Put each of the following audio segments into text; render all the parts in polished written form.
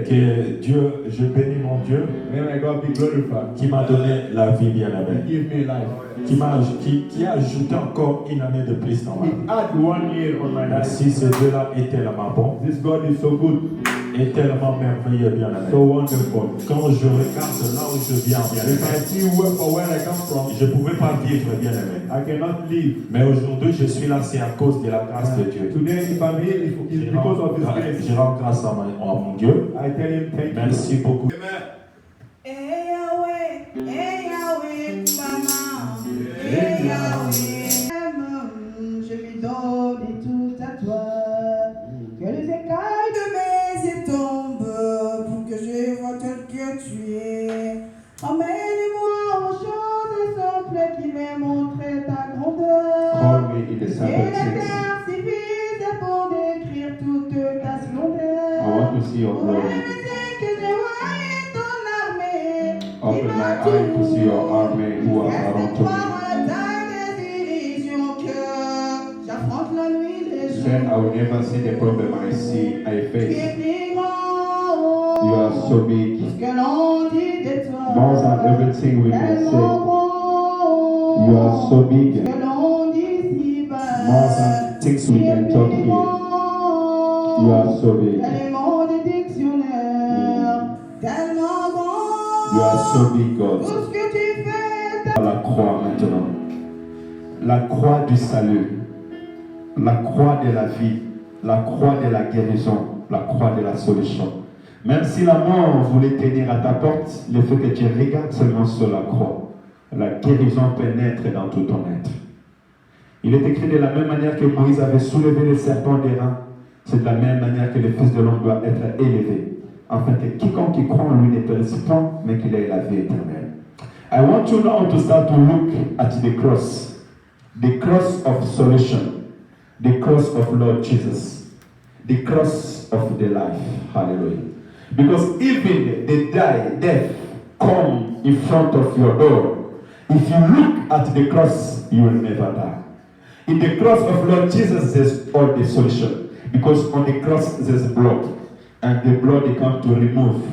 Que Dieu, je bénis mon Dieu qui m'a donné la vie bien aimée, qui a ajouté encore une année de plus dans ma vie. Merci, ce Dieu-là est tellement bon. This God is so good, est tellement merveilleux bien aimé. so wonderful. Quand je regarde là où je viens bien If I aimé, see where I come from, je ne pouvais pas vivre bien aimé. I cannot live. Mais aujourd'hui je suis là, c'est à cause de la grâce de Dieu. Today, if I'm here, it's because of His grace. Je rends grâce à mon Dieu. I tell Him thank you. Merci beaucoup. Je lui donne tout à toi. Que les écailles de mes yeux tombent pour que je vois tel que tu es. Emmène-moi aux choses simples qui m'aient montré ta grandeur. Call me in the Et simple la things. terre suffit pour décrire toute ta splendeur. I want to see your Ouvre glory. mes yeux que je voie ton armée. Open my eye to see your army who are around to me. Then I will never see the problem I face. You are so big. More than everything we can say. You are so big. More than things we can talk here. You are so big. You are so big, God. À la croix maintenant. La croix du salut. La croix de la vie. La croix de la guérison. La croix de la solution. Même si la mort voulait tenir à ta porte, le fait que tu regardes seulement sur la croix, la guérison pénètre dans tout ton être. Il est écrit de la même manière que Moïse avait soulevé le serpent des reins, c'est de la même manière que le Fils de l'homme doit être élevé, afin que quiconque y croit en lui ne périsse pas, mais qu'il ait la vie éternelle. I want you now to start to look at the cross of solution, the cross of Lord Jesus, the cross of the life. Hallelujah. Because even the death come in front of your door, if you look at the cross, you will never die. In the cross of Lord Jesus, there's all the solution. Because on the cross, there's blood. And the blood, they come to remove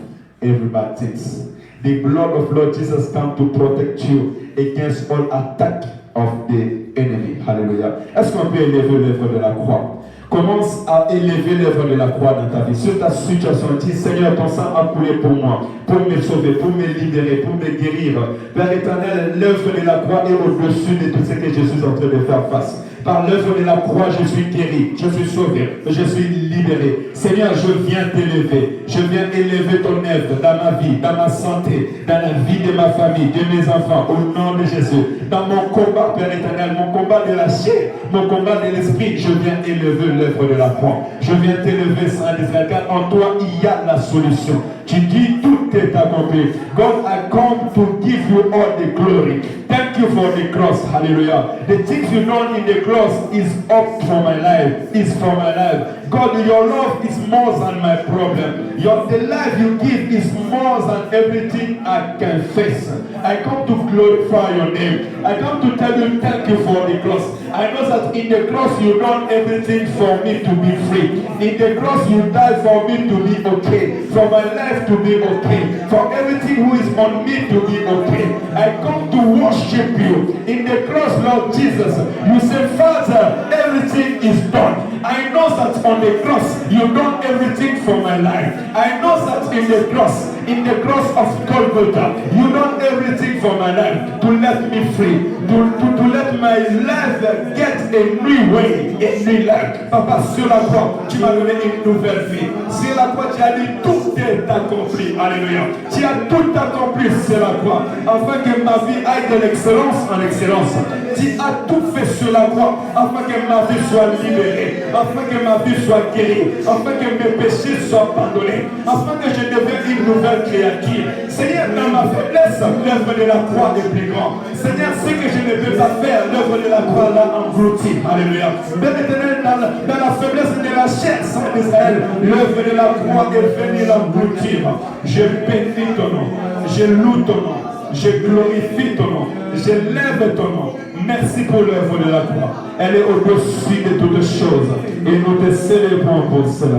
every bad things. The blood of Lord Jesus come to protect you against all attack of the enemy. Hallelujah. Est-ce qu'on peut élever l'œuvre de la croix? Commence à élever l'œuvre de la croix dans ta vie. Sur ta situation, dis Seigneur, ton sang a coulé pour moi, pour me sauver, pour me libérer, pour me guérir. Père éternel, l'œuvre de la croix est au-dessus de tout ce que je suis en train de faire face. Par l'œuvre de la croix, je suis guéri, je suis sauvé, je suis libéré. Seigneur, je viens t'élever. Je viens élever ton œuvre dans ma vie, dans ma santé, dans la vie de ma famille, de mes enfants, au nom de Jésus. Dans mon combat, Père éternel, mon combat de la chair, mon combat de l'esprit, je viens élever l'œuvre de la croix. Je viens t'élever, Saint d'Israël, car en toi, il y a la solution. Tu dis, tout est accompli. God, I come to give you all the glory. Thank you for the cross. Hallelujah. The things you done in the cross is up for my life. Is for my life. God, your love is more than my problem. The life you give is more than everything I can face. I come to glorify your name. I come to tell you thank you for the cross. I know that in the cross you done everything for me to be free. In the cross you died for me to be okay. For my life to be okay. For everything who is on me to be okay. I come to worship you. In the cross, Lord Jesus, you say, Father, everything is done. I know that on the cross, you done everything for my life. I know that in the cross of Golgotha, you done everything for my life to let me free, to let my life get a new way, a new life. Papa, sur la croix, tu m'as donné une nouvelle vie. Sur la croix, tu as dit tout est accompli. Alléluia. Tu as tout accompli sur la croix, afin que ma vie aille de l'excellence en excellence. Tu as tout fait sur la croix, afin que ma vie soit libérée, afin que ma vie soit guérie, afin que mes péchés soient pardonnés, afin que je devienne une nouvelle créature. Seigneur, dans ma faiblesse, l'œuvre de la croix est plus grande. Seigneur, ce que je ne peux pas faire, l'œuvre de la croix l'a englouti. Alléluia. Père éternel, dans la faiblesse de la chair, Saint d'Israël, l'œuvre de la croix est venue l'engloutir. Je bénis ton nom, je loue ton nom, je glorifie ton nom, je lève ton nom. Merci pour l'œuvre de la croix. Elle est au-dessus de toutes choses. Et nous te célébrons pour cela.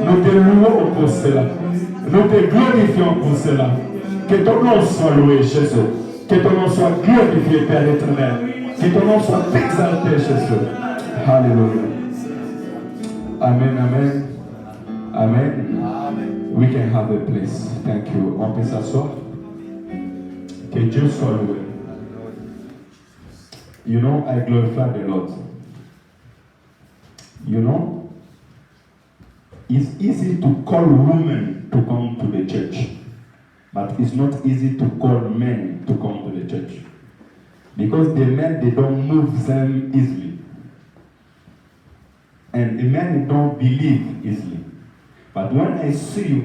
Nous te louons pour cela. Nous te glorifions pour cela. Que ton nom soit loué, Jésus. Que ton nom soit glorifié, Père éternel. Que ton nom soit exalté, Jésus. Alléluia. Amen, amen. Amen. We can have a place. Thank you. On peut s'asseoir. Que Dieu soit loué. You know, I glorify the Lord. You know, it's easy to call women to come to the church, but it's not easy to call men to come to the church. Because the men, they don't move them easily. And the men don't believe easily. But when I see you,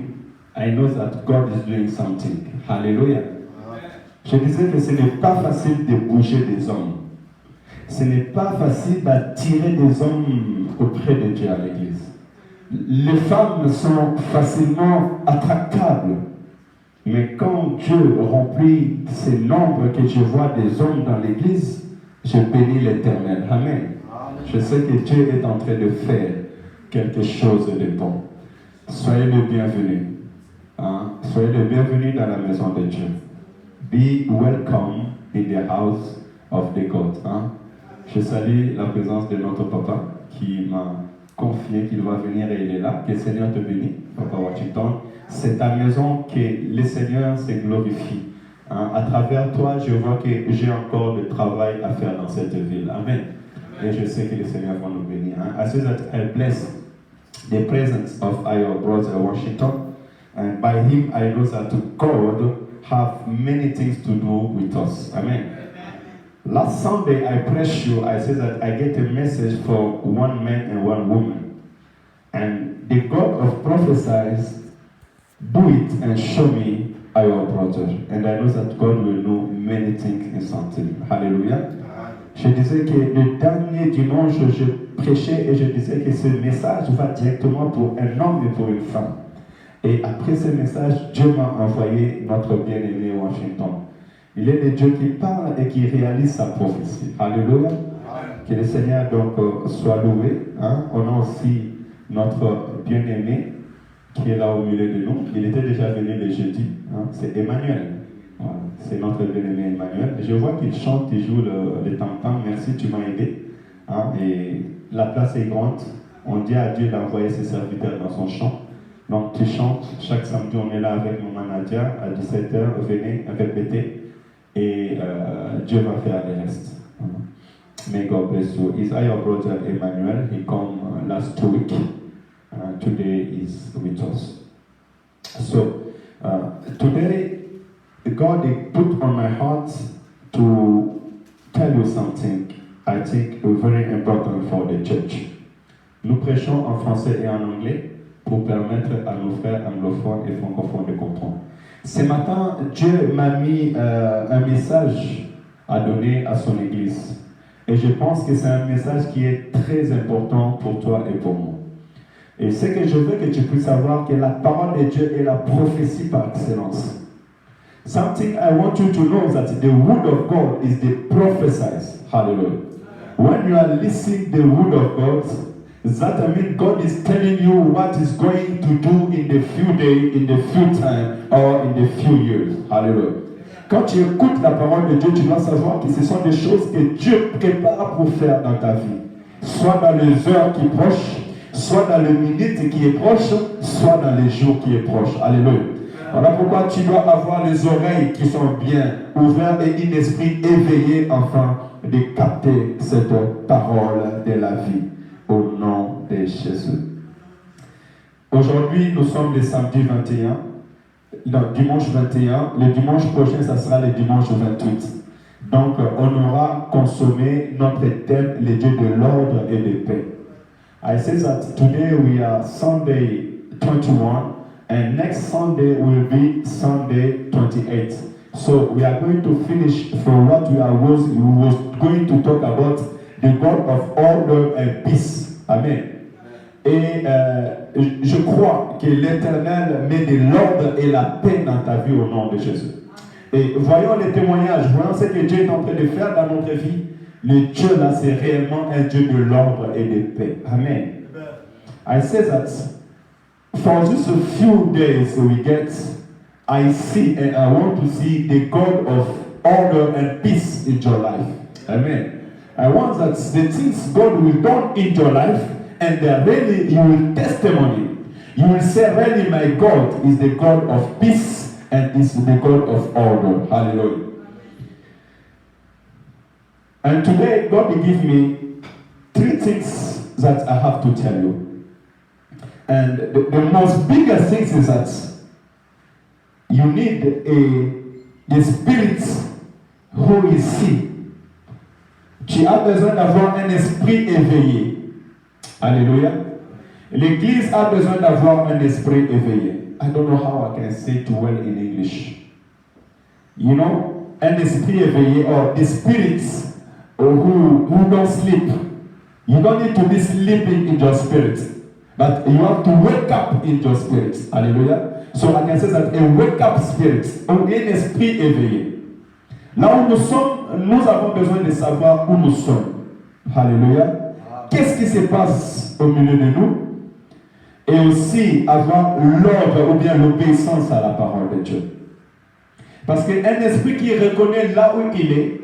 I know that God is doing something. Hallelujah. Je disais que ce n'est pas facile de bouger des hommes. Ce n'est pas facile d'attirer des hommes auprès de Dieu à l'église. Les femmes sont facilement attractables. Mais quand Dieu remplit ces nombres que je vois des hommes dans l'église, je bénis l'Éternel. Amen. Je sais que Dieu est en train de faire quelque chose de bon. Soyez le bienvenu. Soyez le bienvenu dans la maison de Dieu. Be welcome in the house of the God. Je salue la présence de notre papa qui m'a confié qu'il va venir et il est là. Que le Seigneur te bénisse, Papa Washington. C'est ta maison que le Seigneur se glorifie. À travers toi, je vois que j'ai encore du travail à faire dans cette ville. Amen. Et je sais que le Seigneur va nous bénir. I say that I bless the presence of our brother Washington. And by him, I know that God have many things to do with us. Amen. Last Sunday, I preached you. I said that I get a message for one man and one woman. And the God of prophecies do it and show me our brother. And I know that God will do many things in something. Hallelujah. Je disais que le dernier dimanche, je prêchais et je disais que ce message va directement pour un homme et pour une femme. Et après ce message, Dieu m'a envoyé notre bien-aimé Washington. Il est de Dieu qui parle et qui réalise sa prophétie. Alléluia. Que le Seigneur donc soit loué. On a aussi notre bien-aimé qui est là au milieu de nous. Il était déjà venu le jeudi. C'est Emmanuel. Voilà. C'est notre bien-aimé Emmanuel. Je vois qu'il chante, il joue le tam-tam. Merci, tu m'as aidé. Et la place est grande. On dit à Dieu d'envoyer ses serviteurs dans son champ. Donc tu chantes, chaque samedi on est là avec Maman Nadia à 17h, venez répéter et Dieu va faire le reste. May God bless you. Is your brother Emmanuel? He came last week. Today is with us. So today God put on my heart to tell you something I think very important for the church. Nous prêchons en français et en anglais pour permettre à nos frères anglophones et francophones de comprendre. Ce matin, Dieu m'a mis un message à donner à son Église. Et je pense que c'est un message qui est très important pour toi et pour moi. Et ce que je veux que tu puisses savoir, que la parole de Dieu est la prophétie par excellence. Something I want you to know is that the word of God is the prophesied. Hallelujah. When you are listening the word of God, that means God is telling you what is going to do in the few days, in the few time, or in the few years. Hallelujah. Quand tu écoutes la parole de Dieu, tu dois savoir que ce sont des choses que Dieu prépare pour faire dans ta vie. Soit dans les heures qui proches, soit dans les minutes qui est proche, soit dans les jours qui est proche. Alléluia. Voilà pourquoi tu dois avoir les oreilles qui sont bien ouvertes et un esprit éveillé afin de capter cette parole de la vie. Au nom de Jésus. Aujourd'hui, nous sommes le samedi 21. Donc, dimanche 21. Le dimanche prochain, ça sera le dimanche 28. Donc, on aura consommé notre thème, le Dieu de l'ordre et de paix. I say that today we are Sunday 21 and next Sunday will be Sunday 28. So we are going to finish from what we was going to talk about the God of order and peace. Amen. Et je crois que l'Éternel met de l'ordre et la paix dans ta vie au nom de Jésus. Et voyons les témoignages, voyons ce que Dieu est en train de faire dans notre vie. Le Dieu là, c'est réellement un Dieu de l'ordre et de paix. Amen. I say that for just a few days we get, I see and I want to see the God of order and peace in your life. Amen. I want that the things God will do in your life, and that really you will testimony. You will say, really, my God is the God of peace and is the God of order. Hallelujah. And today, God will give me 3 things that I have to tell you. And the most biggest thing is that you need a spirit who is sick. Tu as besoin d'avoir un esprit éveillé. Alléluia. L'église a besoin d'avoir un esprit éveillé. I don't know how I can say it well in English. You know, un esprit éveillé, or the spirits who don't sleep. You don't need to be sleeping in your spirit, but you have to wake up in your spirit. Alléluia. So I can say that a wake up spirit, un esprit éveillé. Là où nous sommes, nous avons besoin de savoir où nous sommes. Alléluia. Qu'est-ce qui se passe au milieu de nous? Et aussi avoir l'ordre ou bien l'obéissance à la parole de Dieu. Parce qu'un esprit qui reconnaît là où il est,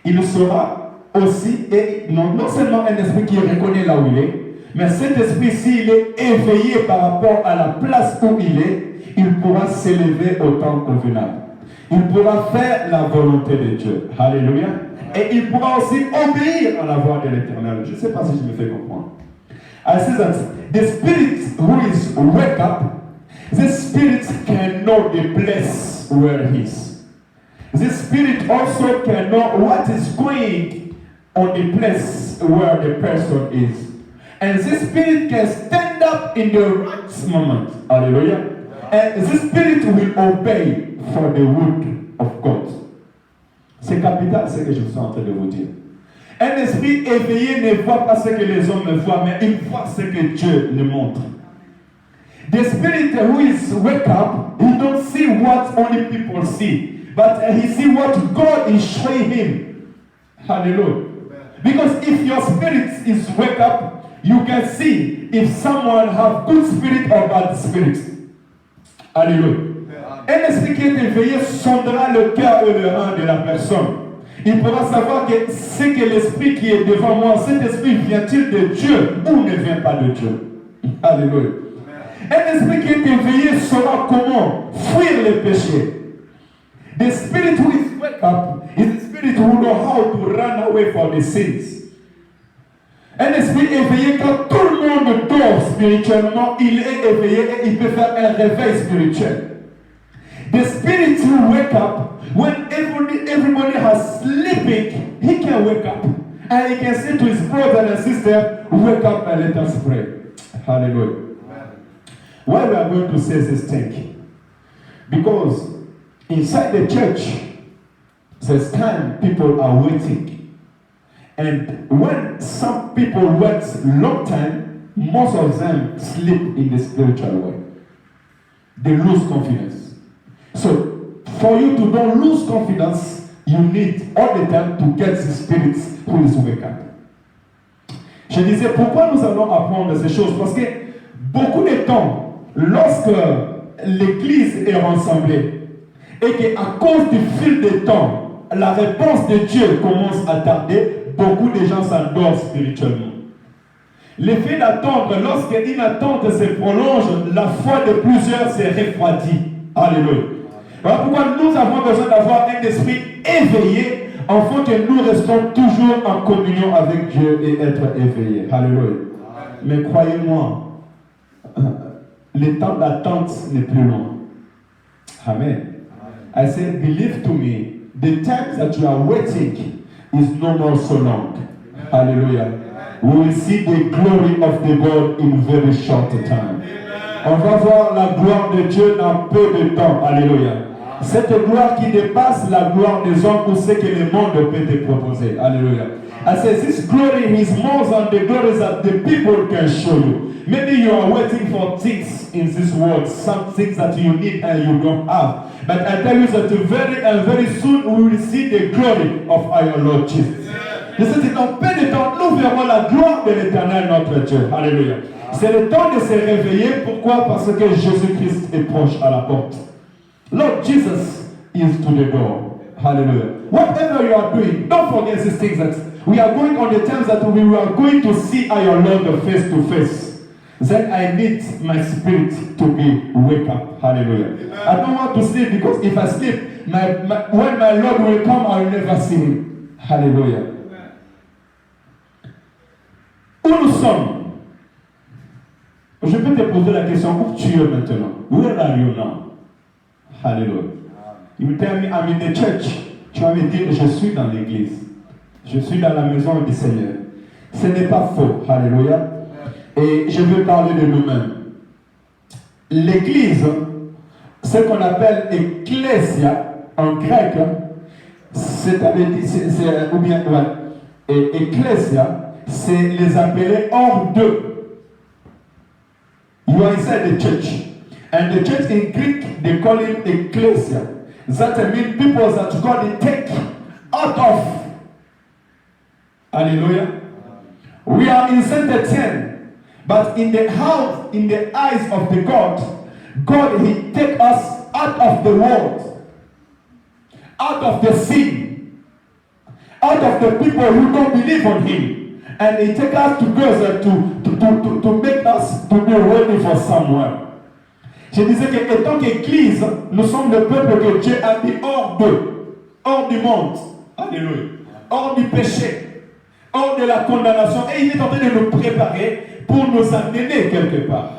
il sera aussi, et non seulement un esprit qui reconnaît là où il est, mais cet esprit, s'il est éveillé par rapport à la place où il pourra s'élever au temps convenable. Il pourra faire la volonté de Dieu. Alléluia. Et il pourra aussi obéir à la voix de l'Éternel. Je ne sais pas si je me fais comprendre. I say that the spirit who is wake up, this spirit can know the place where he is. This spirit also can know what is going on the place where the person is. And this spirit can stand up in the right moment. Hallelujah. And this spirit will obey for the word of God. C'est capital ce que je suis en train de vous dire. Un esprit éveillé ne voit pas ce que les hommes voient, mais il voit ce que Dieu lui montre. The spirit who is wake up, he don't see what only people see, but he see what God is showing him. Hallelujah. Because if your spirit is wake up, you can see if someone have good spirit or bad spirit. Alléluia. Un esprit qui est éveillé sondera le cœur et le rein de la personne. il pourra savoir que c'est que l'esprit qui est devant moi, cet esprit vient-il de Dieu ou ne vient pas de Dieu? Alléluia. Un esprit qui est éveillé saura comment fuir les péchés. The spirit who is wake up is the spirit who know how to run away from the sins. Un esprit éveillé, quand tout le monde dort spirituellement, il est éveillé et il peut faire un réveil spirituel. The spirit who wake up, when everybody has sleeping, he can wake up. And he can say to his brother and sister, wake up and let us pray. Hallelujah. Why we are going to say this thing? Because inside the church, there's time people are waiting. And when some people wait long time, most of them sleep in the spiritual way. They lose confidence. So, for you to don't lose confidence, you need all the time to get the spirit who is wake up. Je disais, pourquoi nous allons apprendre ces choses? Parce que beaucoup de temps, lorsque l'église est rassemblée, et qu'à cause du fil de temps, la réponse de Dieu commence à tarder, beaucoup de gens s'endorment spirituellement. L'effet d'attendre, lorsqu'une attente se prolonge, la foi de plusieurs se refroidit. Alléluia. Voilà pourquoi nous avons besoin d'avoir un esprit éveillé, afin que nous restons toujours en communion avec Dieu et être éveillés. Alléluia. Mais croyez-moi, le temps d'attente n'est plus long. Amen. I said, believe to me, the time that you are waiting is no more so long. Hallelujah. We will see the glory of the God in very short time. On va voir la gloire de Dieu dans peu de temps. Alléluia. Cette gloire qui dépasse la gloire des hommes ou ce que le monde peut te proposer. Alléluia. I said, this glory is more than the glories that the people can show you. Maybe you are waiting for things in this world, some things that you need and you don't have. But I tell you that very soon we will see the glory of our Lord Jesus. Je sais que dans peu de temps, nous verrons la gloire de l'Éternel notre Dieu. Alléluia. C'est le temps de se réveiller. Pourquoi? Parce que Jésus-Christ est proche à la porte. Lord Jesus is to the door. Hallelujah. Whatever you are doing, don't forget these things that we are going on the terms that we are going to see our Lord face to face. Then I need my spirit to be wake up. Hallelujah. I don't want to sleep because if I sleep, when my Lord will come, I will never see him. Hallelujah. Où nous sommes? Je peux te poser la question, où tu es maintenant? Where are you now? Hallelujah. You will tell me, I'm in the church. Tu vas me dire, je suis dans l'église. Je suis dans la maison du Seigneur. Ce n'est pas faux. Hallelujah. Et je veux parler de nous-mêmes. L'église, ce qu'on appelle ecclesia en grec, ou bien ecclesia, c'est les appeler hors d'eux. You are inside the church. And the church in Greek, they call it ecclesia. That means people that God take out of. Hallelujah. We are in Saint Etienne. But in the house, in the eyes of the God, He take us out of the world, out of the sin, out of the people who don't believe on Him, and He take us together to make us to be ready for somewhere. Je disais que étant qu'Église, nous sommes le peuple que Dieu a mis hors d'eux, hors du monde, alléluia, hors du péché, hors de la condamnation, et il est en train de nous préparer pour nous amener quelque part.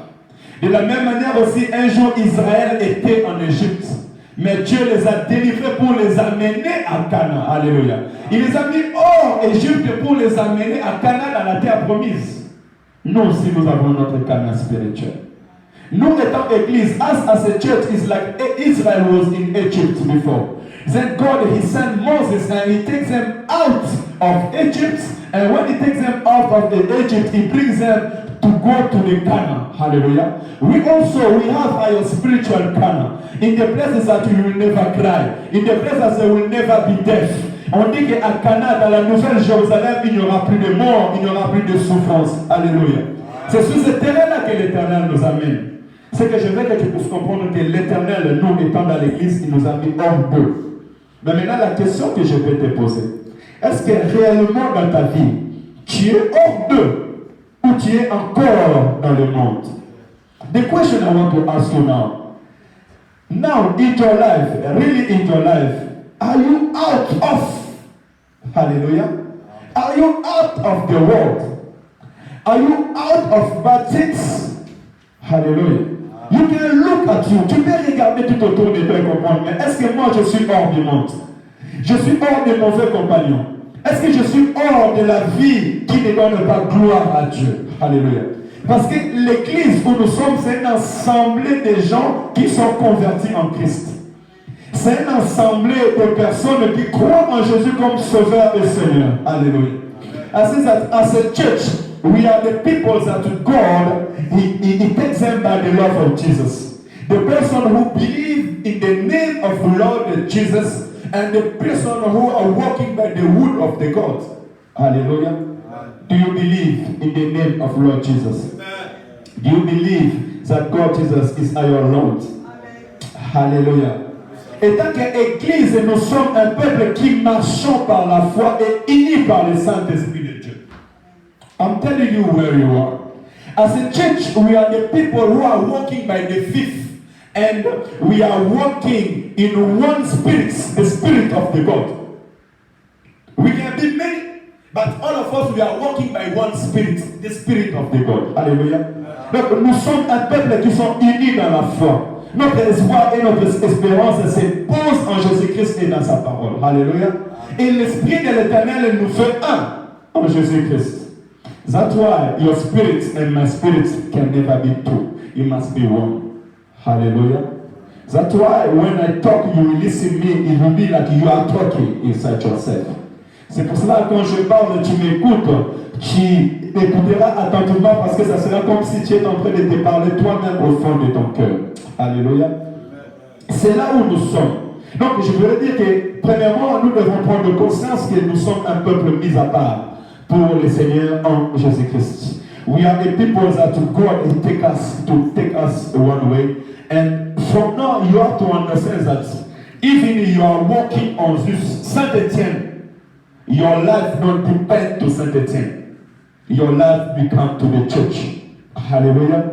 De la même manière aussi, un jour Israël était en Égypte, mais Dieu les a délivrés pour les amener à Canaan. Alléluia. Il les a mis hors Égypte pour les amener à Canaan, dans la terre promise. Nous aussi, nous avons notre Canaan spirituel. Nous étant Église, as a church, is like Israel was in Egypt before. Then God, He sent Moses and He takes them out of Egypt. And when He takes them out of Egypt, He brings them to go to the Canaan. Hallelujah. We have our spiritual Canaan. In the places that you will never cry. In the places that you will never be deaf. On dit qu'à Canaan, dans la nouvelle Jérusalem, il n'y aura plus de mort, il n'y aura plus de souffrance. Alléluia. C'est sur ce terrain-là que l'Éternel nous amène. C'est que je veux que tu puisses comprendre que l'Éternel, nous étant dans l'église, il nous a mis hors d'eux. Mais maintenant, la question que je vais te poser, est-ce que réellement dans ta vie, tu es hors d'eux ou tu es encore dans le monde? The question I want to ask you now, in your life, really in your life, are you out of, hallelujah, are you out of the world? Are you out of bad things? Hallelujah. You can look at you. Tu peux regarder tout autour de toi et comprendre. Mais est-ce que moi je suis hors du monde? Je suis hors des mauvais compagnons. Est-ce que je suis hors de la vie qui ne donne pas gloire à Dieu? Alléluia. Parce que l'église où nous sommes, c'est un assemblée de gens qui sont convertis en Christ. C'est un assemblée de personnes qui croient en Jésus comme Sauveur et Seigneur. Alléluia. As a church, we are the people that God, he takes them by the love of Jesus. The person who believe in the name of Lord Jesus and the person who are walking by the wood of the God. Hallelujah. Do you believe in the name of Lord Jesus? Do you believe that God Jesus is our Lord? Hallelujah. Et tant qu'Église, nous sommes un peuple qui marchons par la foi et unis par le Saint-Esprit de Dieu. I'm telling you where you are. As a church, we are the people who are walking by the faith, and we are walking in one spirit, the Spirit of the God. We can be many, but all of us, we are walking by one spirit, the Spirit of the God. Alléluia. Donc, nous sommes un peuple qui sont unis dans la foi. Notre espoir et notre espérance se pose en Jésus-Christ et dans sa parole. Alléluia. Et l'Esprit de l'Éternel nous fait un en Jésus-Christ. That's why your spirit and my spirit can never be two. It must be one. Hallelujah. That's why when I talk, you will listen to me. It will be like you are talking inside yourself. C'est pour cela que quand je parle, tu m'écoutes, tu écouteras attentivement parce que ça sera comme si tu étais en train de te parler toi-même au fond de ton cœur. Alléluia. C'est là où nous sommes. Donc je voudrais dire que premièrement, nous devons prendre conscience que nous sommes un peuple mis à part pour le Seigneur en Jésus-Christ. We are the people that God will take us one way. And from now you have to understand that even if you are walking on this Saint-Étienne, your life don't depend to Saint-Étienne. Your life becomes to the church. Hallelujah.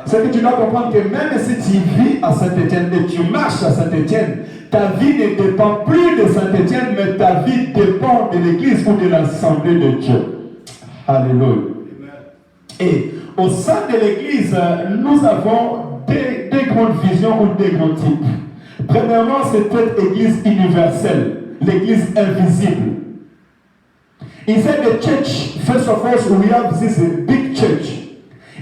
C'est que tu dois comprendre que même si tu vis à Saint-Étienne et tu marches à Saint-Étienne, ta vie ne dépend plus de Saint-Étienne, mais ta vie dépend de l'église ou de l'assemblée de Dieu. Alléluia. Et au sein de l'église, nous avons deux grandes visions ou deux grands types. Premièrement, c'est cette église universelle, l'église invisible. Inside the church, first of all, we have this big church.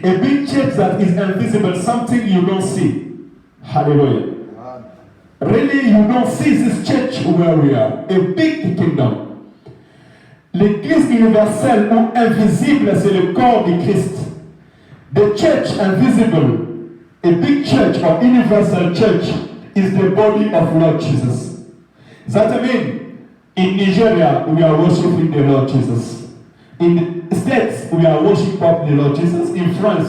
A big church that is invisible, something you don't see. Hallelujah. Really, you don't see this church where we are. A big kingdom. L'église universelle ou invisible, c'est le corps de Christ. The church invisible, a big church or universal church, is the body of Lord Jesus. That means, in Nigeria, we are worshiping the Lord Jesus. In the States, we are worshiping the Lord Jesus. In France,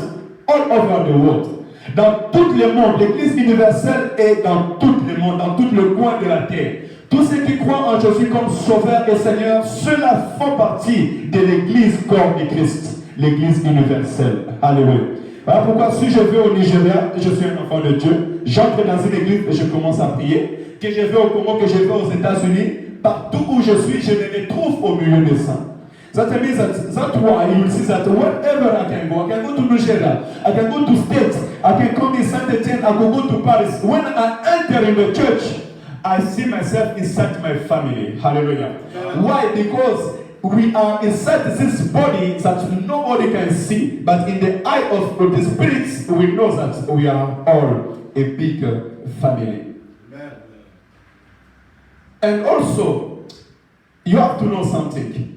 all over the world. Dans tout le monde, l'église universelle est dans tout le monde, dans tout le coin de la terre. Tous ceux qui croient en Jésus comme Sauveur et Seigneur, ceux-là font partie de l'église corps de Christ, l'église universelle. Alléluia. Voilà pourquoi si je vais au Nigeria, je suis un enfant de Dieu, j'entre dans une église et je commence à prier. Que je vais au Congo, que je vais aux États-Unis, partout où je suis, je me retrouve au milieu des saints. That means that's why you will see that wherever I can go to Nigeria, I can go to States, I can come in Saint-Étienne, I can go to Paris. When I enter in the church, I see myself inside my family. Hallelujah. Yeah. Why? Because we are inside this body that nobody can see, but in the eye of the spirits, we know that we are all a big family. Amen. And also, you have to know something.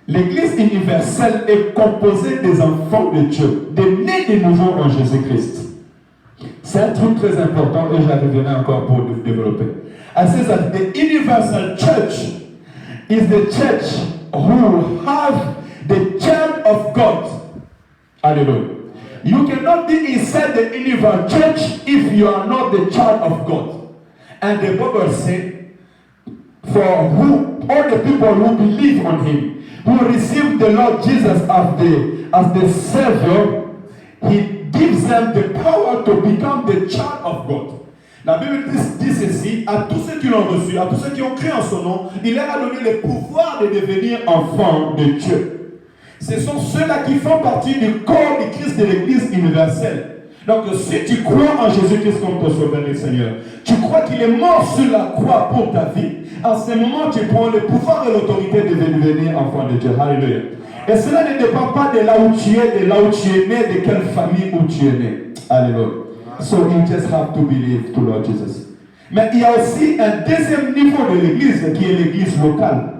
L'église universelle est composée des enfants de Dieu, des nés de nouveau en Jésus-Christ. C'est un truc très important et j'arriverai encore pour le développer. I say that the universal church is the church who have the child of God. Hallelujah. You cannot be inside the universal church if you are not the child of God. And the Bible says, for all the people who believe on him, who receive the Lord Jesus as the Savior, he gives them the power to become the child of God. La Bible dit ceci, à tous ceux qui l'ont reçu, à tous ceux qui ont cru en son nom, il leur a donné le pouvoir de devenir enfants de Dieu. Ce sont ceux-là qui font partie du corps du Christ de l'Église universelle. Donc si tu crois en Jésus-Christ comme ton Sauveur et Seigneur, tu crois qu'il est mort sur la croix pour ta vie, en ce moment tu prends le pouvoir et l'autorité de devenir enfant de Dieu. Alléluia. Et cela ne dépend pas de là où tu es né, de quelle famille où tu es né. Alléluia. So you just have to believe to Lord Jesus. Mais il y a aussi un deuxième niveau de l'église qui est l'église locale.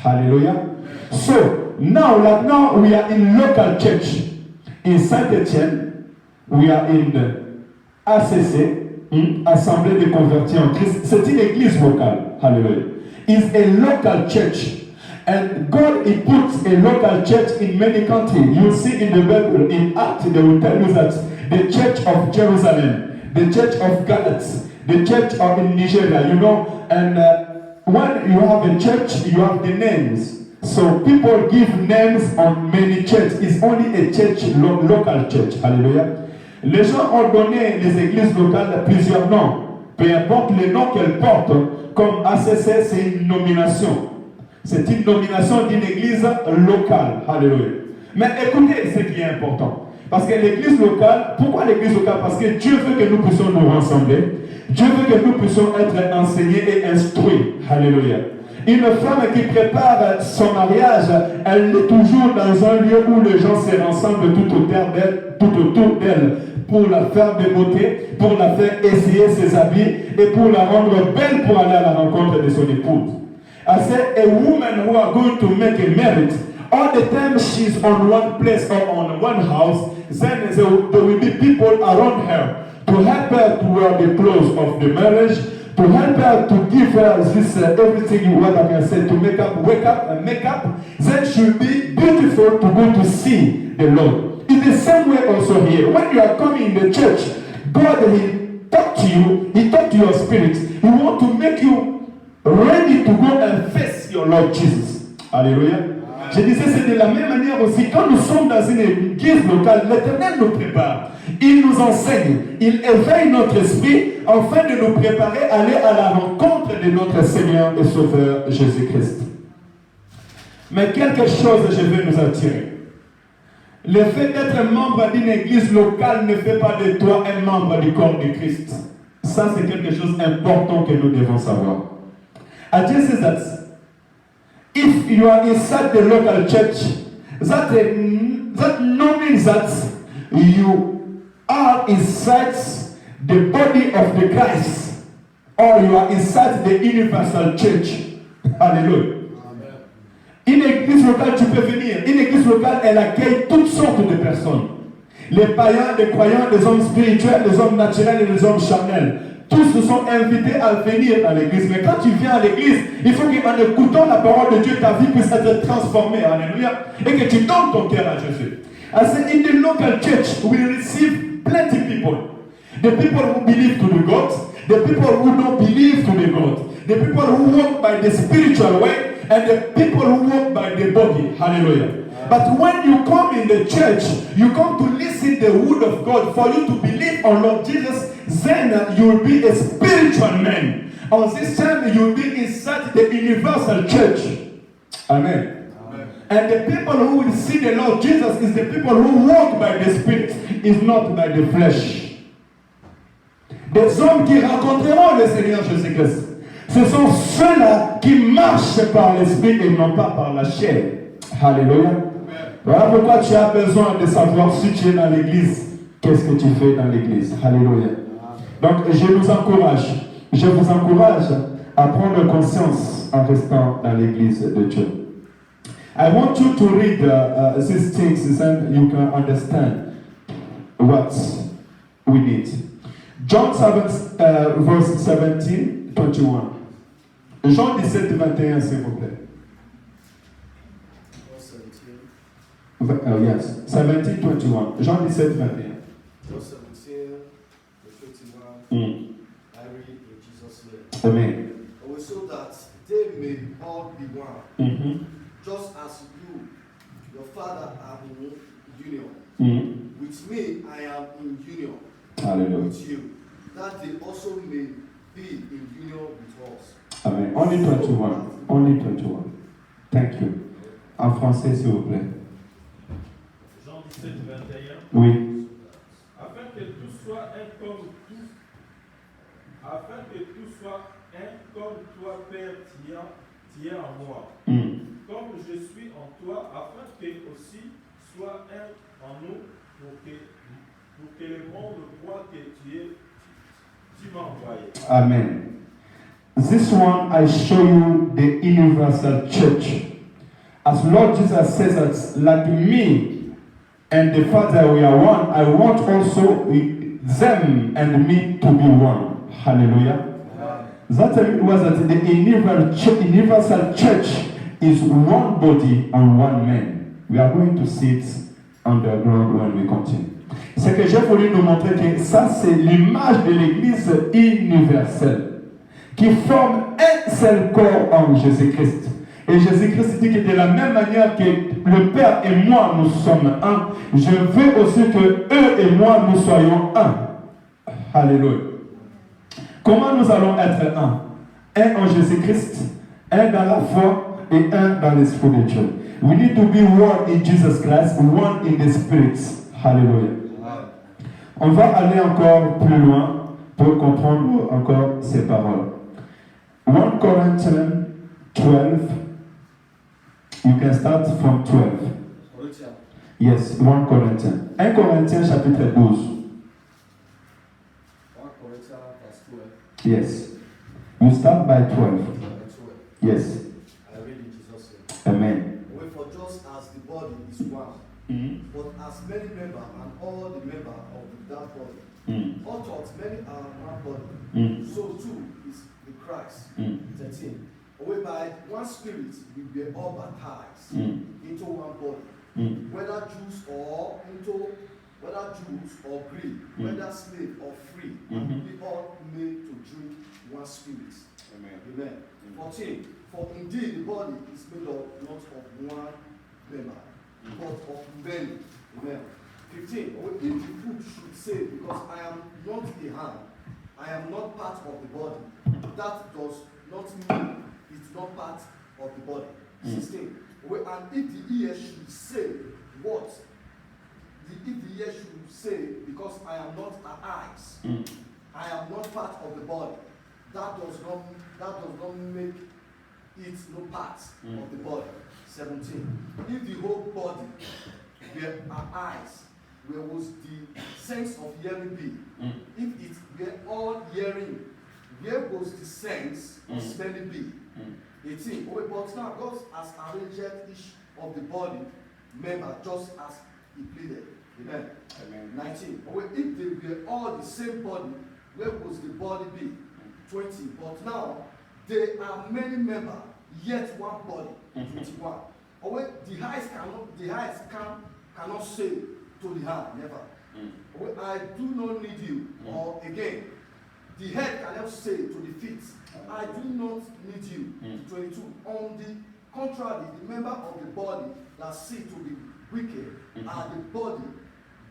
Hallelujah. So now we are in local church. In Saint-Étienne, we are in ACC, Assemblée des convertis en Christ. C'est une église locale. Hallelujah. It's a local church. And God, He puts a local church in many countries. You see in the Bible, in Acts, they will tell you that the church of Jerusalem, the church of Galatia, the church of in Nigeria, you know, and when you have a church, you have the names. So people give names on many churches. It's only a church, local church. Hallelujah. Les gens ont donné les églises locales plusieurs noms. Peu importe le nom qu'elles portent, comme ACC, c'est une nomination. C'est une nomination d'une église locale. Alléluia. Mais écoutez ce qui est important. Parce que l'église locale, pourquoi l'église locale? Parce que Dieu veut que nous puissions nous rassembler. Dieu veut que nous puissions être enseignés et instruits. Alléluia. Une femme qui prépare son mariage, elle est toujours dans un lieu où les gens se rassemblent tout autour d'elle pour la faire déboter, pour la faire essayer ses habits et pour la rendre belle pour aller à la rencontre de son épouse. I said, a woman who are going to make a marriage, all the time she's on one place or on one house, then there will be people around her to help her to wear the clothes of the marriage, to help her to give her this everything what I can say, to make up, wake up and make up. Then she'll be beautiful to go to see the Lord. In the same way also here, when you are coming in the church, God, He talk to you, He talk to your spirit. He want to make you ready to go and face your Lord Jesus. Alléluia. Je disais, c'est de la même manière aussi, quand nous sommes dans une église locale, l'Éternel nous prépare. Il nous enseigne, il éveille notre esprit afin de nous préparer à aller à la rencontre de notre Seigneur et Sauveur Jésus-Christ. Mais quelque chose je veux nous attirer. Le fait d'être membre d'une église locale ne fait pas de toi un membre du corps de Christ. Ça, c'est quelque chose d'important que nous devons savoir. I just say that if you are inside the local church, that no means that you are inside the body of the Christ, or you are inside the universal church. Hallelujah. Une église locale, tu peux venir. Une église locale, elle accueille toutes sortes de personnes. Les païens, les croyants, les hommes spirituels, les hommes naturels et les hommes charnels. Tous se sont invités à venir à l'église. Mais quand tu viens à l'église, il faut qu'en écoutant la parole de Dieu, ta vie puisse être transformée. Alléluia. Et que tu donnes ton cœur à Jésus. I said, in the local church, we receive plenty people. The people who believe to the God, the people who don't believe to the God, the people who walk by the spiritual way, and the people who walk by the body. Hallelujah. But when you come in the church, you come to listen the word of God for you to believe on Lord Jesus, then you will be a spiritual man. On this time, you will be inside the universal church. Amen. Amen. And the people who will see the Lord Jesus is the people who walk by the Spirit, is not by the flesh. Des hommes qui rencontreront le Seigneur Jésus-Christ, ce sont ceux-là qui marchent par l'Esprit et non pas par la chair. Alléluia. Voilà pourquoi tu as besoin de savoir si tu es dans l'église. Qu'est-ce que tu fais dans l'église? Alléluia. Donc je vous encourage à prendre conscience en restant dans l'église de Dieu. I want you to read these things and you can understand what we need. John 7, verse 17, 21. Jean 17, 21, s'il vous plaît. Yes, 17, 21. Jean 17, 21. John 17, 21. I read in Jesus' name. Amen. I will so that they may all be one. Mhm. Just as you, your Father, are in union. Mhm. With me, I am in union Hallelujah. with you, that they also may be in union with us. Amen. Only 21. Only 21. Thank you. En français, s'il vous plaît. Jean 17, 21. Oui. Afin que tout soit un comme tout, afin que tout soit un comme toi, Père, tu es en moi. Mm. Comme je suis en toi, afin que aussi soit un en nous, pour que le monde voit que tu m'as envoyé. Amen. This one, I show you the universal church. As Lord Jesus says that, like me and the Father, we are one, I want also them and me to be one. Hallelujah. That was that the universal church is one body and one man. We are going to see it on the ground when we continue. C'est que j'ai voulu nous montrer que ça, c'est l'image de l'Église universelle qui forme un seul corps en Jésus-Christ. Et Jésus-Christ dit que de la même manière que le Père et moi, nous sommes un, je veux aussi que eux et moi, nous soyons un. Alléluia. Comment nous allons être un? Un en Jésus-Christ, un dans la foi et un dans l'Esprit de Dieu. We need to be one in Jesus Christ, one in the Spirit. Hallelujah. On va aller encore plus loin pour comprendre encore ces paroles. 1 Corinthians 12. You can start from 12. Yes, 1 Corinthians. 1 Corinthiens chapitre 12. 1 Corinthians verse 12. Yes. You start by 12. Yes. I read in Jesus' name. Amen. For just as the body is one, but as many members and all the members of that body, all thoughts, many are one body, so too is the Christ. 13. Whereby one spirit we were all baptized into one body, whether Jews or Greek, whether slave or free, and we all made to drink one spirit. Amen. 14. For indeed the body is made up not of one member, but of many. Amen. 15. If the foot should say, because I am not the hand, I am not part of the body, that does not mean it's not part of the body. 16. And if the ear should say, what? If the ear should say, because I am not the eyes, I am not part of the body, that does not make it no part of the body. 17. If the whole body were our eyes, where was the sense of hearing be? If it were all hearing, where was the sense of smelling be? 18. But now God has arranged each of the body member just as He pleaded. Amen. 19. If they were all the same body, where was the body be? 20. But now there are many members, yet one body. 21. The eyes cannot say to the hand, never. I do not need you. Or again, the head cannot say to the feet, I do not need you. 22. On the contrary, the member of the body that see to be wicked are the body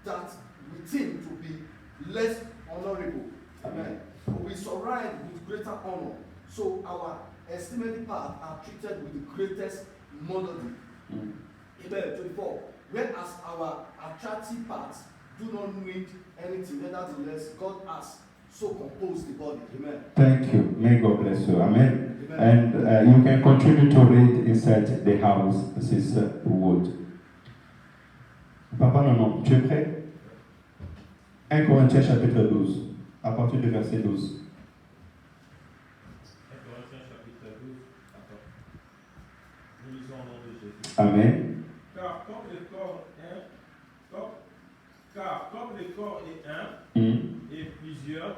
that we think to be less honorable. Amen. We surround with greater honor, so our estimated parts are treated with the greatest modesty. Amen. 24. Whereas our attractive parts do not need anything, nevertheless, God has so composed the body. Amen. Thank you. May God bless you. Amen. And you can continue to read inside the house, Sister Wood. Papa, non, tu es prêt? 1 Corinthiens chapitre 12, à partir du verset 12. 1 Corinthiens chapitre 12, attends. Nous lisons au nom de Jésus. Amen. Car comme le corps est un, et plusieurs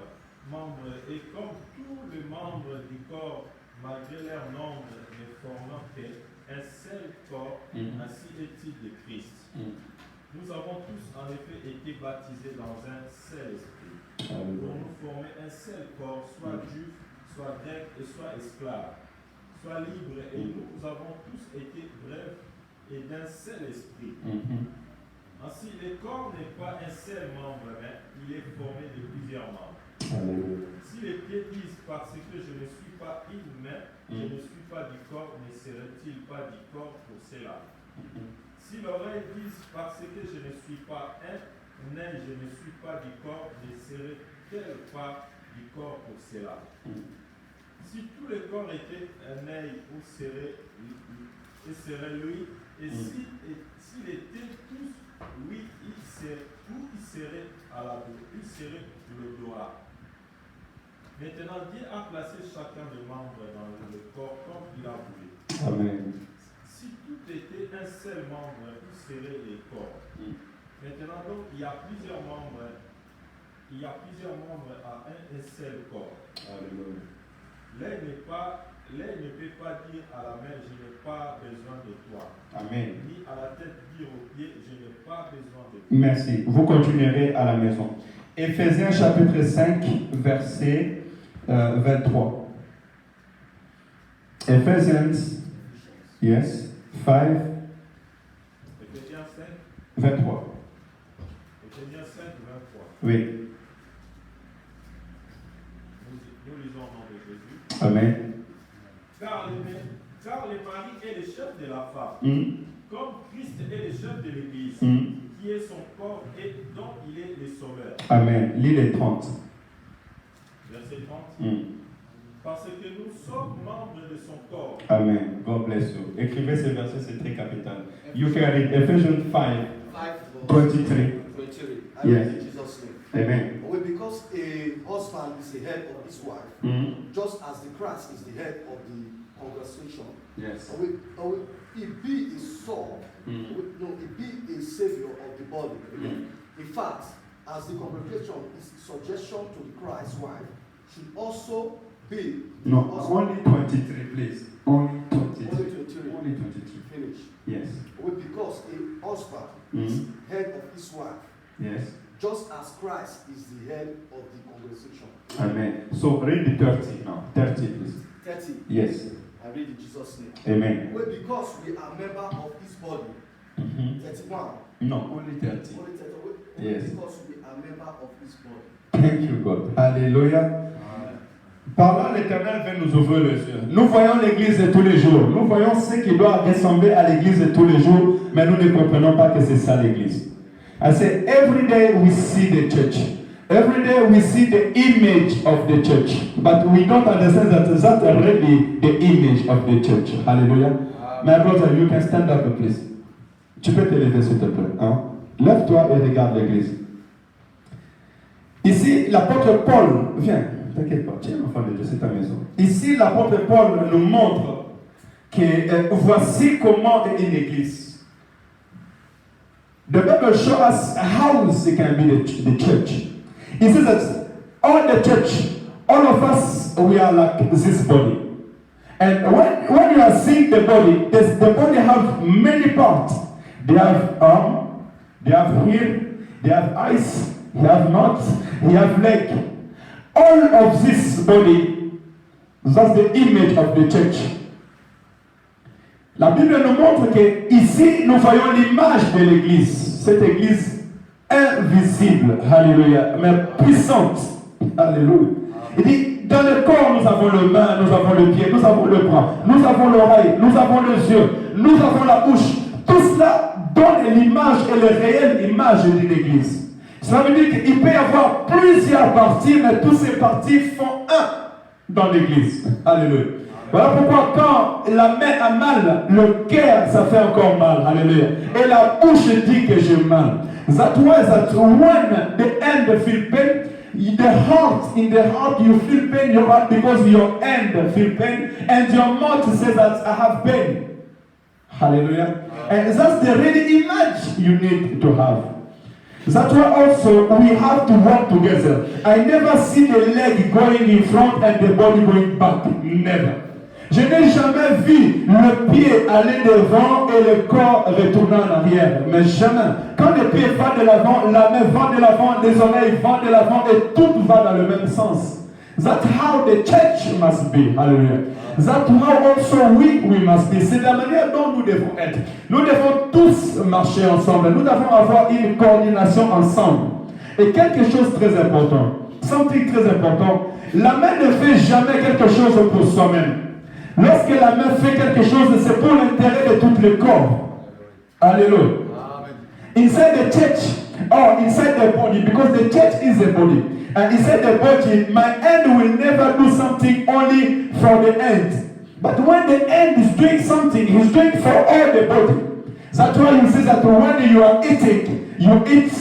membres, et comme tous les membres du corps, malgré leur nombre, ne formant qu'un seul corps, ainsi est-il de Christ. Nous avons tous en effet été baptisés dans un seul esprit, pour nous former un seul corps, soit juif, soit grec et soit esclave, soit libre. Et nous avons tous été brefs et d'un seul esprit. Ainsi, le corps n'est pas un seul membre, mais il est formé de plusieurs membres. Si les pieds disent parce que je ne suis pas une main, je ne suis pas du corps, ne serait-il pas du corps pour cela? Si l'oreille dit parce que je ne suis pas un œil, je ne suis pas du corps, ne serait-elle pas du corps pour cela? Si tout le corps était un œil, où serait lui? Et s'il était tous, oui, il serait à la boue, il serait le doigt. Maintenant, Dieu a placé chacun des membres dans le corps comme il a voulu. Amen. Si tout était un seul membre, où serait le corps? Maintenant, donc, il y a plusieurs membres à un seul corps. Alléluia. L'œil ne peut pas dire à la main, je n'ai pas besoin de toi. Amen. Ni à la tête dire aux pieds, je n'ai pas besoin de toi. Merci. Vous continuerez à la maison. Éphésiens chapitre 5, verset 23. Ephesians, yes, 5, Éphésiens 5, 23. Éphésiens 5, 23. Oui. Nous lisons au nom de Jésus. Amen. Car le mari est le chef de la femme, comme Christ est le chef de l'Église, qui est son corps et dont il est le sauveur. Amen. Lis les 30. Verset 30. Parce que nous sommes membres de son corps. Amen. God bless you. Écrivez ce verset, c'est très capital. You can read Ephesians 5, 23. Yes. In Jesus' name. Amen. Well, because a husband is the head of his wife, just as the Christ is the head of the congregation. Yes. He be a son, he be a savior of the body. In fact, as the congregation is subjection to the Christ's wife, should also be. No, only 23, please. Only 23. Only 23. Only 23. Finish. Yes. Well, because a husband is head of his wife, Yes. just as Christ is the head of the congregation. Amen. So read the 30 now. 30, please. 30. Yes. I read in Jesus' name. Amen. Well, because we are member of his body. 31. No, only 30. Only 30. Yes. Because we are member of his body. Thank you, God. Alléluia. Par là, l'Éternel veut nous ouvrir les yeux. Nous voyons l'Église de tous les jours. Nous voyons ce qui doit ressembler à l'Église de tous les jours, mais nous ne comprenons pas que c'est ça l'Église. I say, every day we see the church. Every day we see the image of the church. But we don't understand that that's already the image of the church. Hallelujah. My brother, you can stand up, please. Tu peux te lever, s'il te plaît. Hein? Lève-toi et regarde l'Église. Ici, l'apôtre Paul, viens, t'inquiète pas, tiens, enfant de Dieu, c'est ta maison. Ici, l'apôtre Paul nous montre que voici comment est une église. The Bible shows us how it can be the church. It says that all the church, all of us, we are like this body. And when you are seeing the body have many parts. They have arm, they have ear, they have eyes, they have mouth, they have leg. All of this body, that's the image of the church. La Bible nous montre que ici nous voyons l'image de l'église. Cette église invisible, alléluia, mais puissante, alléluia. Il dit, dans le corps nous avons le main, nous avons le pied, nous avons le bras, nous avons l'oreille, nous avons les yeux, nous avons la bouche. Tout cela donne l'image et la réelle image d'une église. Cela veut dire qu'il peut y avoir plusieurs parties, mais toutes ces parties font un dans l'église. Alléluia. Voilà pourquoi quand la main a mal, le cœur ça fait encore mal. Alléluia. Et la bouche dit que j'ai mal. That's why that when the hand feel pain, in the heart you feel pain your heart because your hand feel pain and your mouth says that I have pain. Hallelujah. And that's the real image you need to have. That's why also we have to work together. I never see the leg going in front and the body going back. Never. Je n'ai jamais vu le pied aller devant et le corps retourner en arrière. Mais jamais. Quand le pied va de l'avant, la main va de l'avant, les oreilles vont de l'avant et tout va dans le même sens. That's how the church must be. Hallelujah. That's how also we must be. C'est la manière dont nous devons être. Nous devons tous marcher ensemble. Nous devons avoir une coordination ensemble. Et quelque chose de très important, something très important, la main ne fait jamais quelque chose pour soi-même. Lorsque la main fait quelque chose, c'est pour l'intérêt de tout le corps. Alléluia. Inside the church, or inside the body, because the church is a body. And inside the body, my hand will never do something only for the hand. But when the hand is doing something, he's doing for all the body. That's why you see that when you are eating, you eat,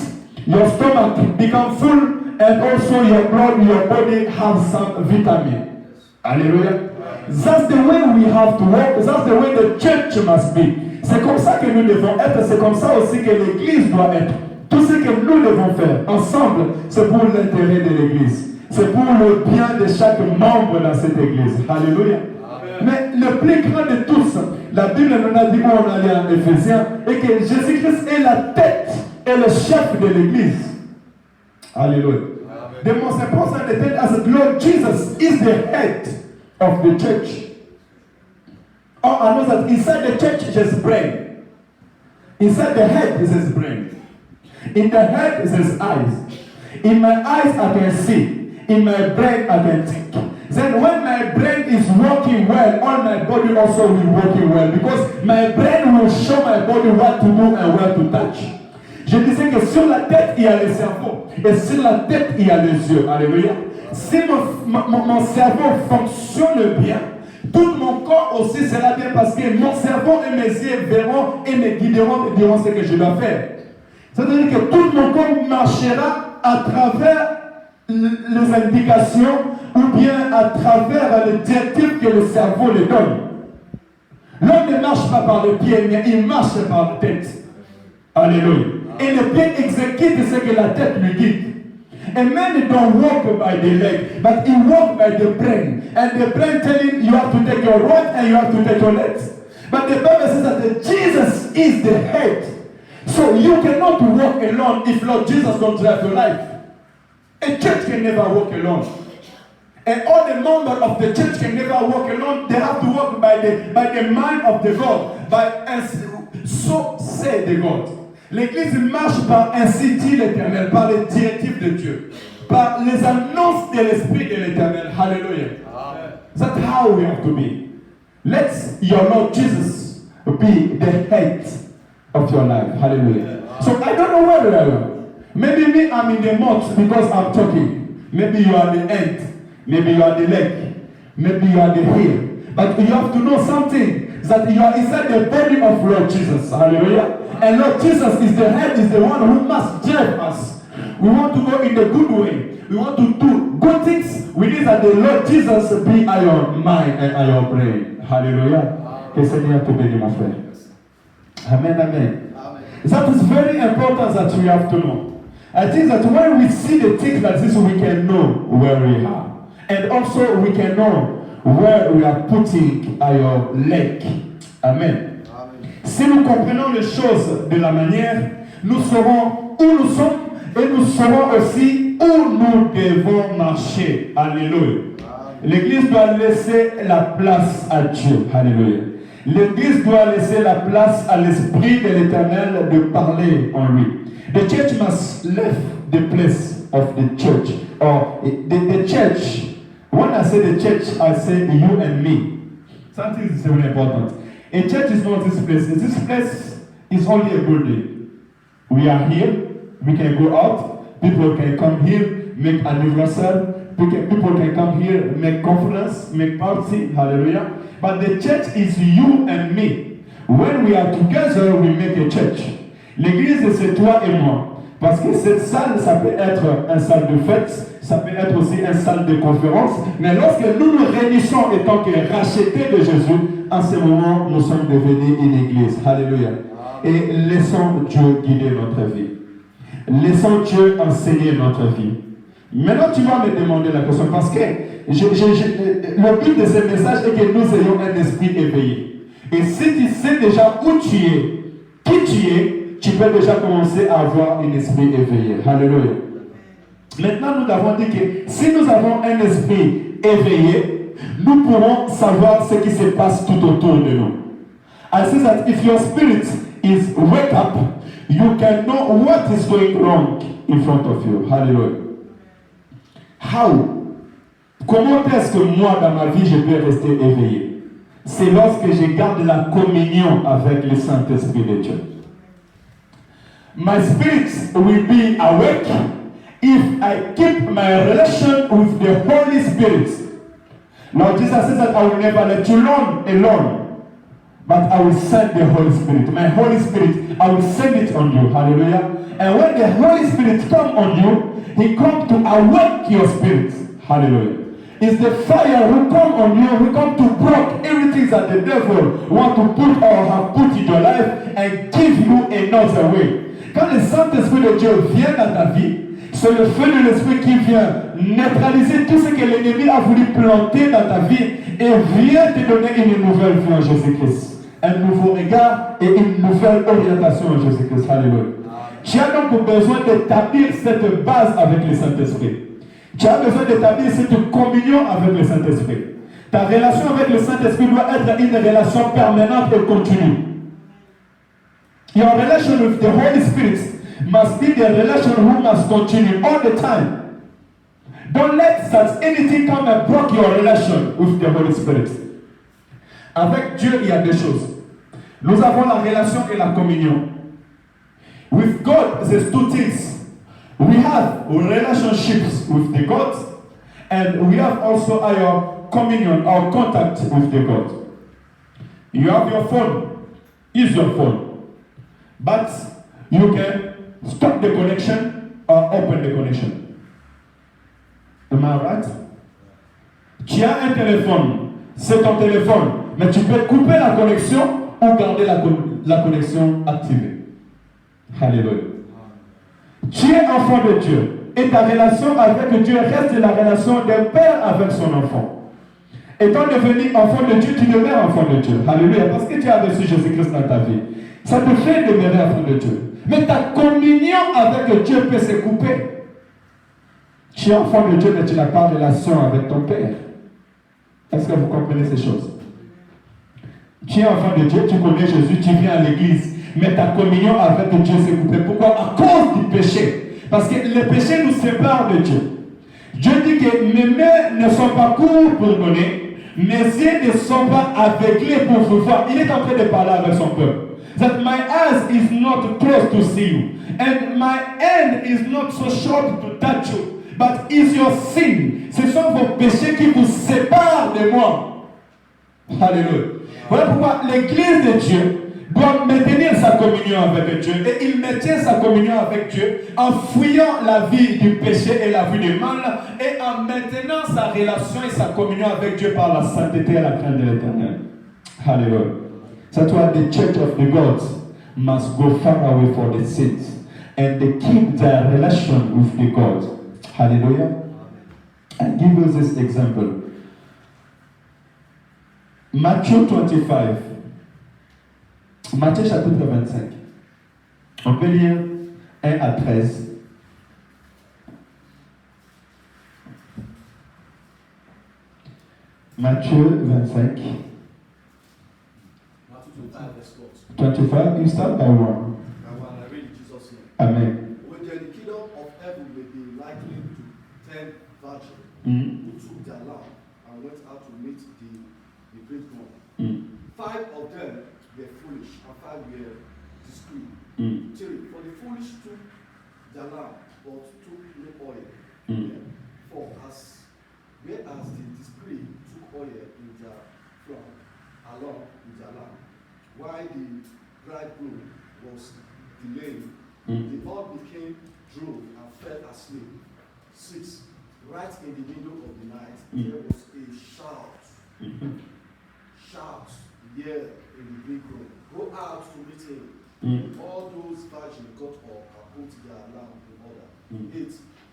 your stomach become full, and also your blood, your body has some vitamin. Hallelujah. That's the way we have to work. That's the way the church must be. C'est comme ça que nous devons être. C'est comme ça aussi que l'Église doit être. Tout ce que nous devons faire ensemble, c'est pour l'intérêt de l'Église. C'est pour le bien de chaque membre dans cette Église. Alléluia. Mais le plus grand de tous, la Bible nous a dit où on allait en Éphésiens, et que Jésus-Christ est la tête et le chef de l'Église. Alléluia. The most important thing as Lord Jesus is the head of the church. Oh, I know that inside the church is his brain. Inside the head is his brain. In the head is his eyes. In my eyes I can see. In my brain I can think. Then when my brain is working well, all my body also will be working well. Because my brain will show my body what to do and where to touch. Je disais que sur la tête il y a le cerveau. Et sur la tête il y a les yeux. Alléluia. Si mon cerveau fonctionne bien, tout mon corps aussi sera bien parce que mon cerveau et mes yeux verront et me guideront et diront ce que je dois faire. C'est-à-dire que tout mon corps marchera à travers les indications ou bien à travers les directives que le cerveau les donne. L'homme ne marche pas par les pieds, mais il marche par la tête. Alléluia. Et le pied exécute ce que la tête lui guide. A man don't walk by the leg, but he walk by the brain. And the brain telling you have to take your right and you have to take your left. But the Bible says that Jesus is the head. So you cannot walk alone if Lord Jesus don't drive your life. A church can never walk alone. And all the members of the church can never walk alone. They have to walk by the mind of the God. So say the God. L'Église marche par ainsi dit l'Éternel, par les directives de Dieu, par les annonces de l'Esprit de l'Éternel. Hallelujah. That's how we have to be. Let your Lord Jesus be the head of your life. Hallelujah. So I don't know where you are. Maybe me, I'm in the mouth because I'm talking. Maybe you are the end. Maybe you are the leg. Maybe you are the heel. But you have to know something. That you are inside the body of Lord Jesus. Hallelujah. And Lord Jesus is the head, is the one who must drive us. We want to go in the good way. We want to do good things. We need that the Lord Jesus be our mind and our brain. Hallelujah. Que Seigneur te bénisse, mon frère. Amen, amen. That is very important that we have to know. I think that when we see the things like this, we can know where we are. And also we can know where we are putting our leg. Amen. Si nous comprenons les choses de la manière, nous saurons où nous sommes et nous saurons aussi où nous devons marcher. Alléluia. L'Église doit laisser la place à Dieu. Alléluia. L'Église doit laisser la place à l'Esprit de l'Éternel de parler en lui. The church must leave the place of the church. Or the church. When I say the church, I say you and me. Something is very important. A church is not this place. This place is only a building. We are here. We can go out. People can come here, make anniversary. People can come here, make conference, make party. Hallelujah. But the church is you and me. When we are together, we make a church. L'église, c'est toi et moi. Parce que cette salle, ça peut être une salle de fête, ça peut être aussi une salle de conférence. Mais lorsque nous nous réunissons en tant que rachetés de Jésus, en ce moment, nous sommes devenus une église. Alléluia. Et laissons Dieu guider notre vie. Laissons Dieu enseigner notre vie. Maintenant, tu vas me demander la question parce que le but de ce message est que nous ayons un esprit éveillé. Et si tu sais déjà où tu es, qui tu es, tu peux déjà commencer à avoir un esprit éveillé. Alléluia. Maintenant, nous avons dit que si nous avons un esprit éveillé, nous pourrons savoir ce qui se passe tout autour de nous. I say that if your spirit is wake up, you can know what is going wrong in front of you. Hallelujah. How? Comment est-ce que moi, dans ma vie, je peux rester éveillé? C'est lorsque je garde la communion avec le Saint-Esprit de Dieu. My spirit will be awake if I keep my relation with the Holy Spirit. Lord Jesus says that I will never let you alone, but I will send the Holy Spirit. My Holy Spirit, I will send it on you. Hallelujah. And when the Holy Spirit comes on you, He comes to awake your spirit. Hallelujah. It's the fire who comes on you, who comes to break everything that the devil wants to put or have put in your life and give you another way. Quand le Saint-Esprit de Dieu vient dans ta vie, c'est le feu de l'Esprit qui vient neutraliser tout ce que l'ennemi a voulu planter dans ta vie et vient te donner une nouvelle vie en Jésus-Christ. Un nouveau regard et une nouvelle orientation en Jésus-Christ. Alléluia. Tu as donc besoin d'établir cette base avec le Saint-Esprit. Tu as besoin d'établir cette communion avec le Saint-Esprit. Ta relation avec le Saint-Esprit doit être une relation permanente et continue. Your relation with the Holy Spirit must be the relation who must continue all the time. Don't let that anything come and break your relation with the Holy Spirit. Avec Dieu, il y a deux choses. Nous avons la relation et la communion. With God, there's two things. We have relationships with the God, and we have also our communion, our contact with the God. You have your phone. Use your phone. But you can stop the connection or open the connection. Am I right? Tu as un téléphone, c'est ton téléphone, mais tu peux couper la connexion ou garder la connexion activée. Alléluia. Tu es enfant de Dieu et ta relation avec Dieu reste la relation d'un père avec son enfant. Étant devenu enfant de Dieu, tu demeures enfant de Dieu. Alléluia. Parce que tu as reçu Jésus-Christ dans ta vie. Ça te fait demeurer enfant de Dieu. Mais ta communion avec Dieu peut se couper. Tu es enfant de Dieu, mais tu n'as pas de relation avec ton Père. Est-ce que vous comprenez ces choses? Tu es enfant de Dieu, tu connais Jésus, tu viens à l'église. Mais ta communion avec Dieu s'est coupée. Pourquoi? À cause du péché. Parce que le péché nous sépare de Dieu. Dieu dit que mes mains ne sont pas courtes pour donner, mes yeux ne sont pas aveuglés pour vous voir. Il est en train de parler avec son peuple. That my eyes is not close to see you, and my hand is not so short to touch you, but is your sin. Ce sont vos péchés qui vous séparent de moi. Alléluia. Voilà pourquoi l'église de Dieu doit maintenir sa communion avec Dieu. Et il maintient sa communion avec Dieu en fuyant la vie du péché et la vie du mal et en maintenant sa relation et sa communion avec Dieu par la sainteté et la crainte de l'Éternel. Hallelujah. That's why the church of the gods must go far away from the sins and they keep their relation with the God. Hallelujah. I give you this example. Matthieu 25. Matthieu chapitre 25. On peut lire 1 à 13. Matthieu 25. 25, you start by 1. I read in Jesus' name. Amen. When the kingdom of heaven may be likened to 10 virgins who took their lamp and went out to meet the bridegroom. 5 of them were foolish and 5 were discreet. 3. For the foolish took their lamp but took no oil. 4. Whereas the discreet took oil in their front along with their lamp. While the bridegroom was delaying, they all became drunk and fell asleep. 6. Right in the middle of the night, there was a shout. Shout, yell in the big room. Go out to meet him. All those virgins got up and put their lamp in order. 8.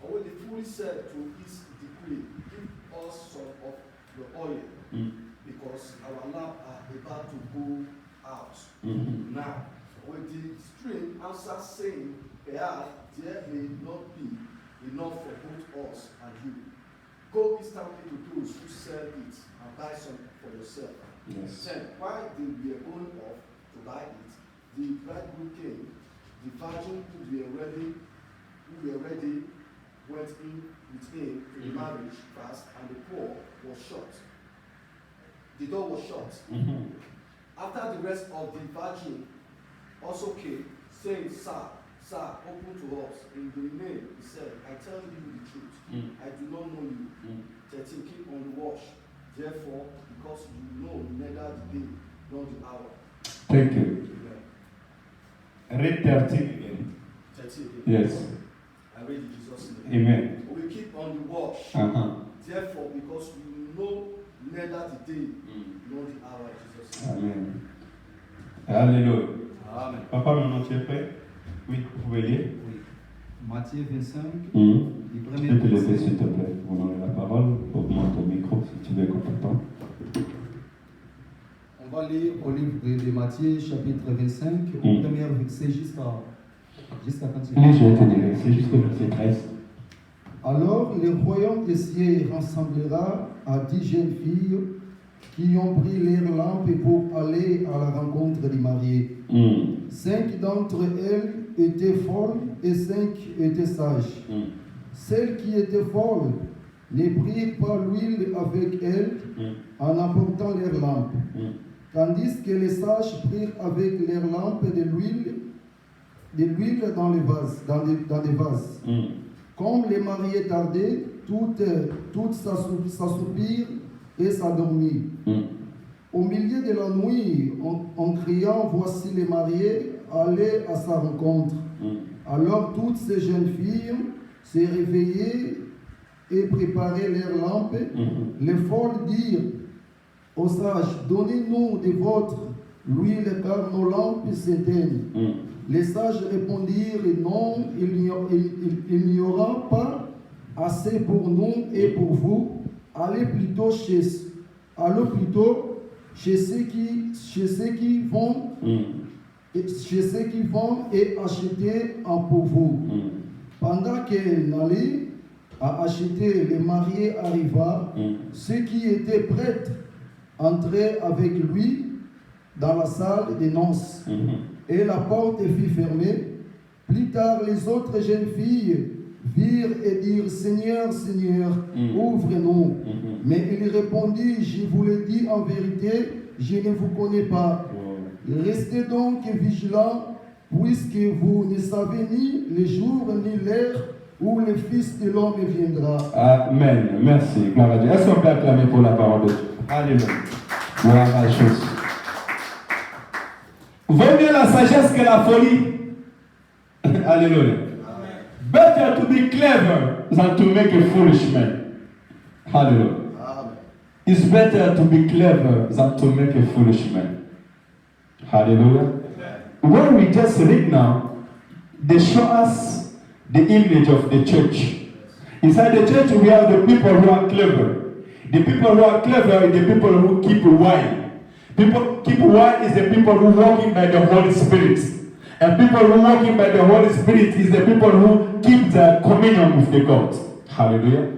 And when the foolish said to his decree, give us some of the oil, because our lamp are about to go out. Now, when the string answered saying, perhaps there may not be enough for both us and you. Go instantly to those who sell it and buy some for yourself. Yes. 10. While they were going off to buy it, the bridegroom came. The virgin who were ready went in with him to the marriage fast, and the door was shut. The door was shut. After the rest of the virgin also came, saying, Sir, open to us. In the name, he said, I tell you the truth. I do not know you. 13. Keep on the watch. Therefore, because you know neither the day nor the hour. Thank you. Read 13 again. 13 again. Yes. I read in Jesus' name. Amen. We keep on the watch. Therefore, because you know neither the day nor the hour. In Jesus' name. Amen. Alléluia. Amen. Papa, maintenant tu es prêt? Oui, vous pouvez lire. Oui. Matthieu 25, Tu du peux premier te lever verset. s'il te plaît. Vous donner la parole. Augmente ton micro si tu veux qu'on t'entende. On va lire au livre de Matthieu, chapitre 25, au premier verset jusqu'à quand il Lis, je vais te dire. C'est jusqu'au verset 13. Alors le royaume des cieux rassemblera à 10 jeunes filles qui ont pris leurs lampes pour aller à la rencontre du marié. 5 d'entre elles étaient folles et 5 étaient sages. Celles qui étaient folles ne prirent pas l'huile avec elles en apportant leurs lampes, tandis que les sages prirent avec leurs lampes de l'huile dans les vases, dans des vases. Comme les mariés tardaient, toutes s'assoupirent et s'endormirent. Au milieu de la nuit, en criant, voici les mariés, allaient à sa rencontre. Alors toutes ces jeunes filles se réveillaient et préparaient leurs lampes. Les folles dirent aux sages, donnez-nous de votre l'huile car nos lampes s'éteignent. Les sages répondirent, non, il n'y aura pas assez pour nous et pour vous. Allez plutôt chez ceux qui vont et achetez un pour vous. Pendant qu'elle n'allait à acheter, le marié arriva. Ceux qui étaient prêts entrèrent avec lui dans la salle des noces. Et la porte fut fermée. Plus tard, les autres jeunes filles virent et dirent, Seigneur, Seigneur, ouvre-nous. Mais il répondit, je vous le dis en vérité, je ne vous connais pas. Restez donc vigilants, puisque vous ne savez ni le jour ni l'heure où le Fils de l'homme viendra. Amen. Merci. Gloire à Dieu. Est-ce qu'on peut acclamer pour la parole de Dieu? Alléluia. Gloire à Jésus. Vaut mieux la sagesse que la folie. Alléluia. Better to be clever than to make a foolish man. Hallelujah. It's better to be clever than to make a foolish man. Hallelujah. When we just read now, they show us the image of the church. Inside the church, we have the people who are clever. The people who are clever are the people who keep wine. People keep wine is the people who walking by the Holy Spirit. And people who walking by the Holy Spirit is the people who keep the communion with the God. Hallelujah.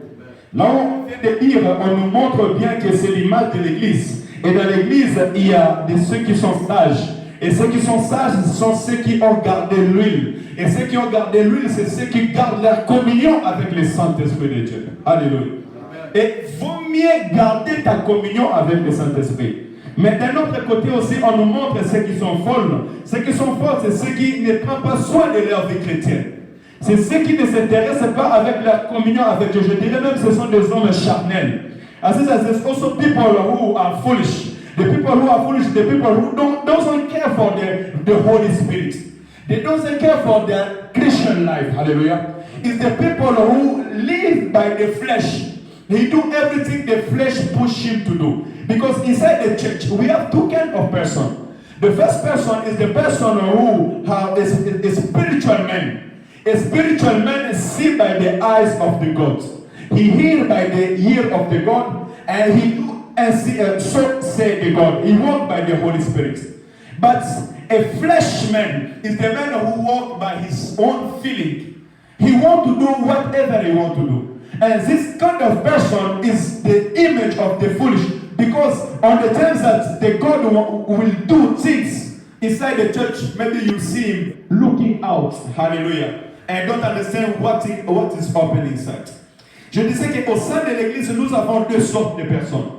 Là, on vient de dire, on nous montre bien que c'est l'image de l'église. Et dans l'église, il y a ceux qui sont sages. Et ceux qui sont sages sont ceux qui ont gardé l'huile. Et ceux qui ont gardé l'huile, c'est ceux qui gardent leur communion avec le Saint-Esprit de Dieu. Alléluia. Et vaut mieux garder ta communion avec le Saint-Esprit. Mais d'un autre côté aussi, on nous montre ceux qui sont folles. Ceux qui sont folles, c'est ceux qui ne prennent pas soin de leur vie chrétienne. C'est ceux qui ne s'intéressent pas avec leur communion avec Dieu. Je dirais même que ce sont des hommes charnels. As it says, also people who are foolish. The people who are foolish, the people who don't care for the Holy Spirit. They don't care for their Christian life. Hallelujah. It's the people who live by the flesh. They do everything the flesh push him to do. Because inside the church, we have two kinds of person. The first person is the person who is a spiritual man. A spiritual man is seen by the eyes of the God. He hears by the ear of the God, and he do and see, so say the God. He walks by the Holy Spirit. But a flesh man is the man who walks by his own feeling. He wants to do whatever he wants to do. And this kind of person is the image of the foolish. Because on the times that the God will do things inside the church, maybe you see him looking out, hallelujah, and don't understand what is happening inside. Je disais qu'au sein de l'église, nous avons deux sortes de personnes.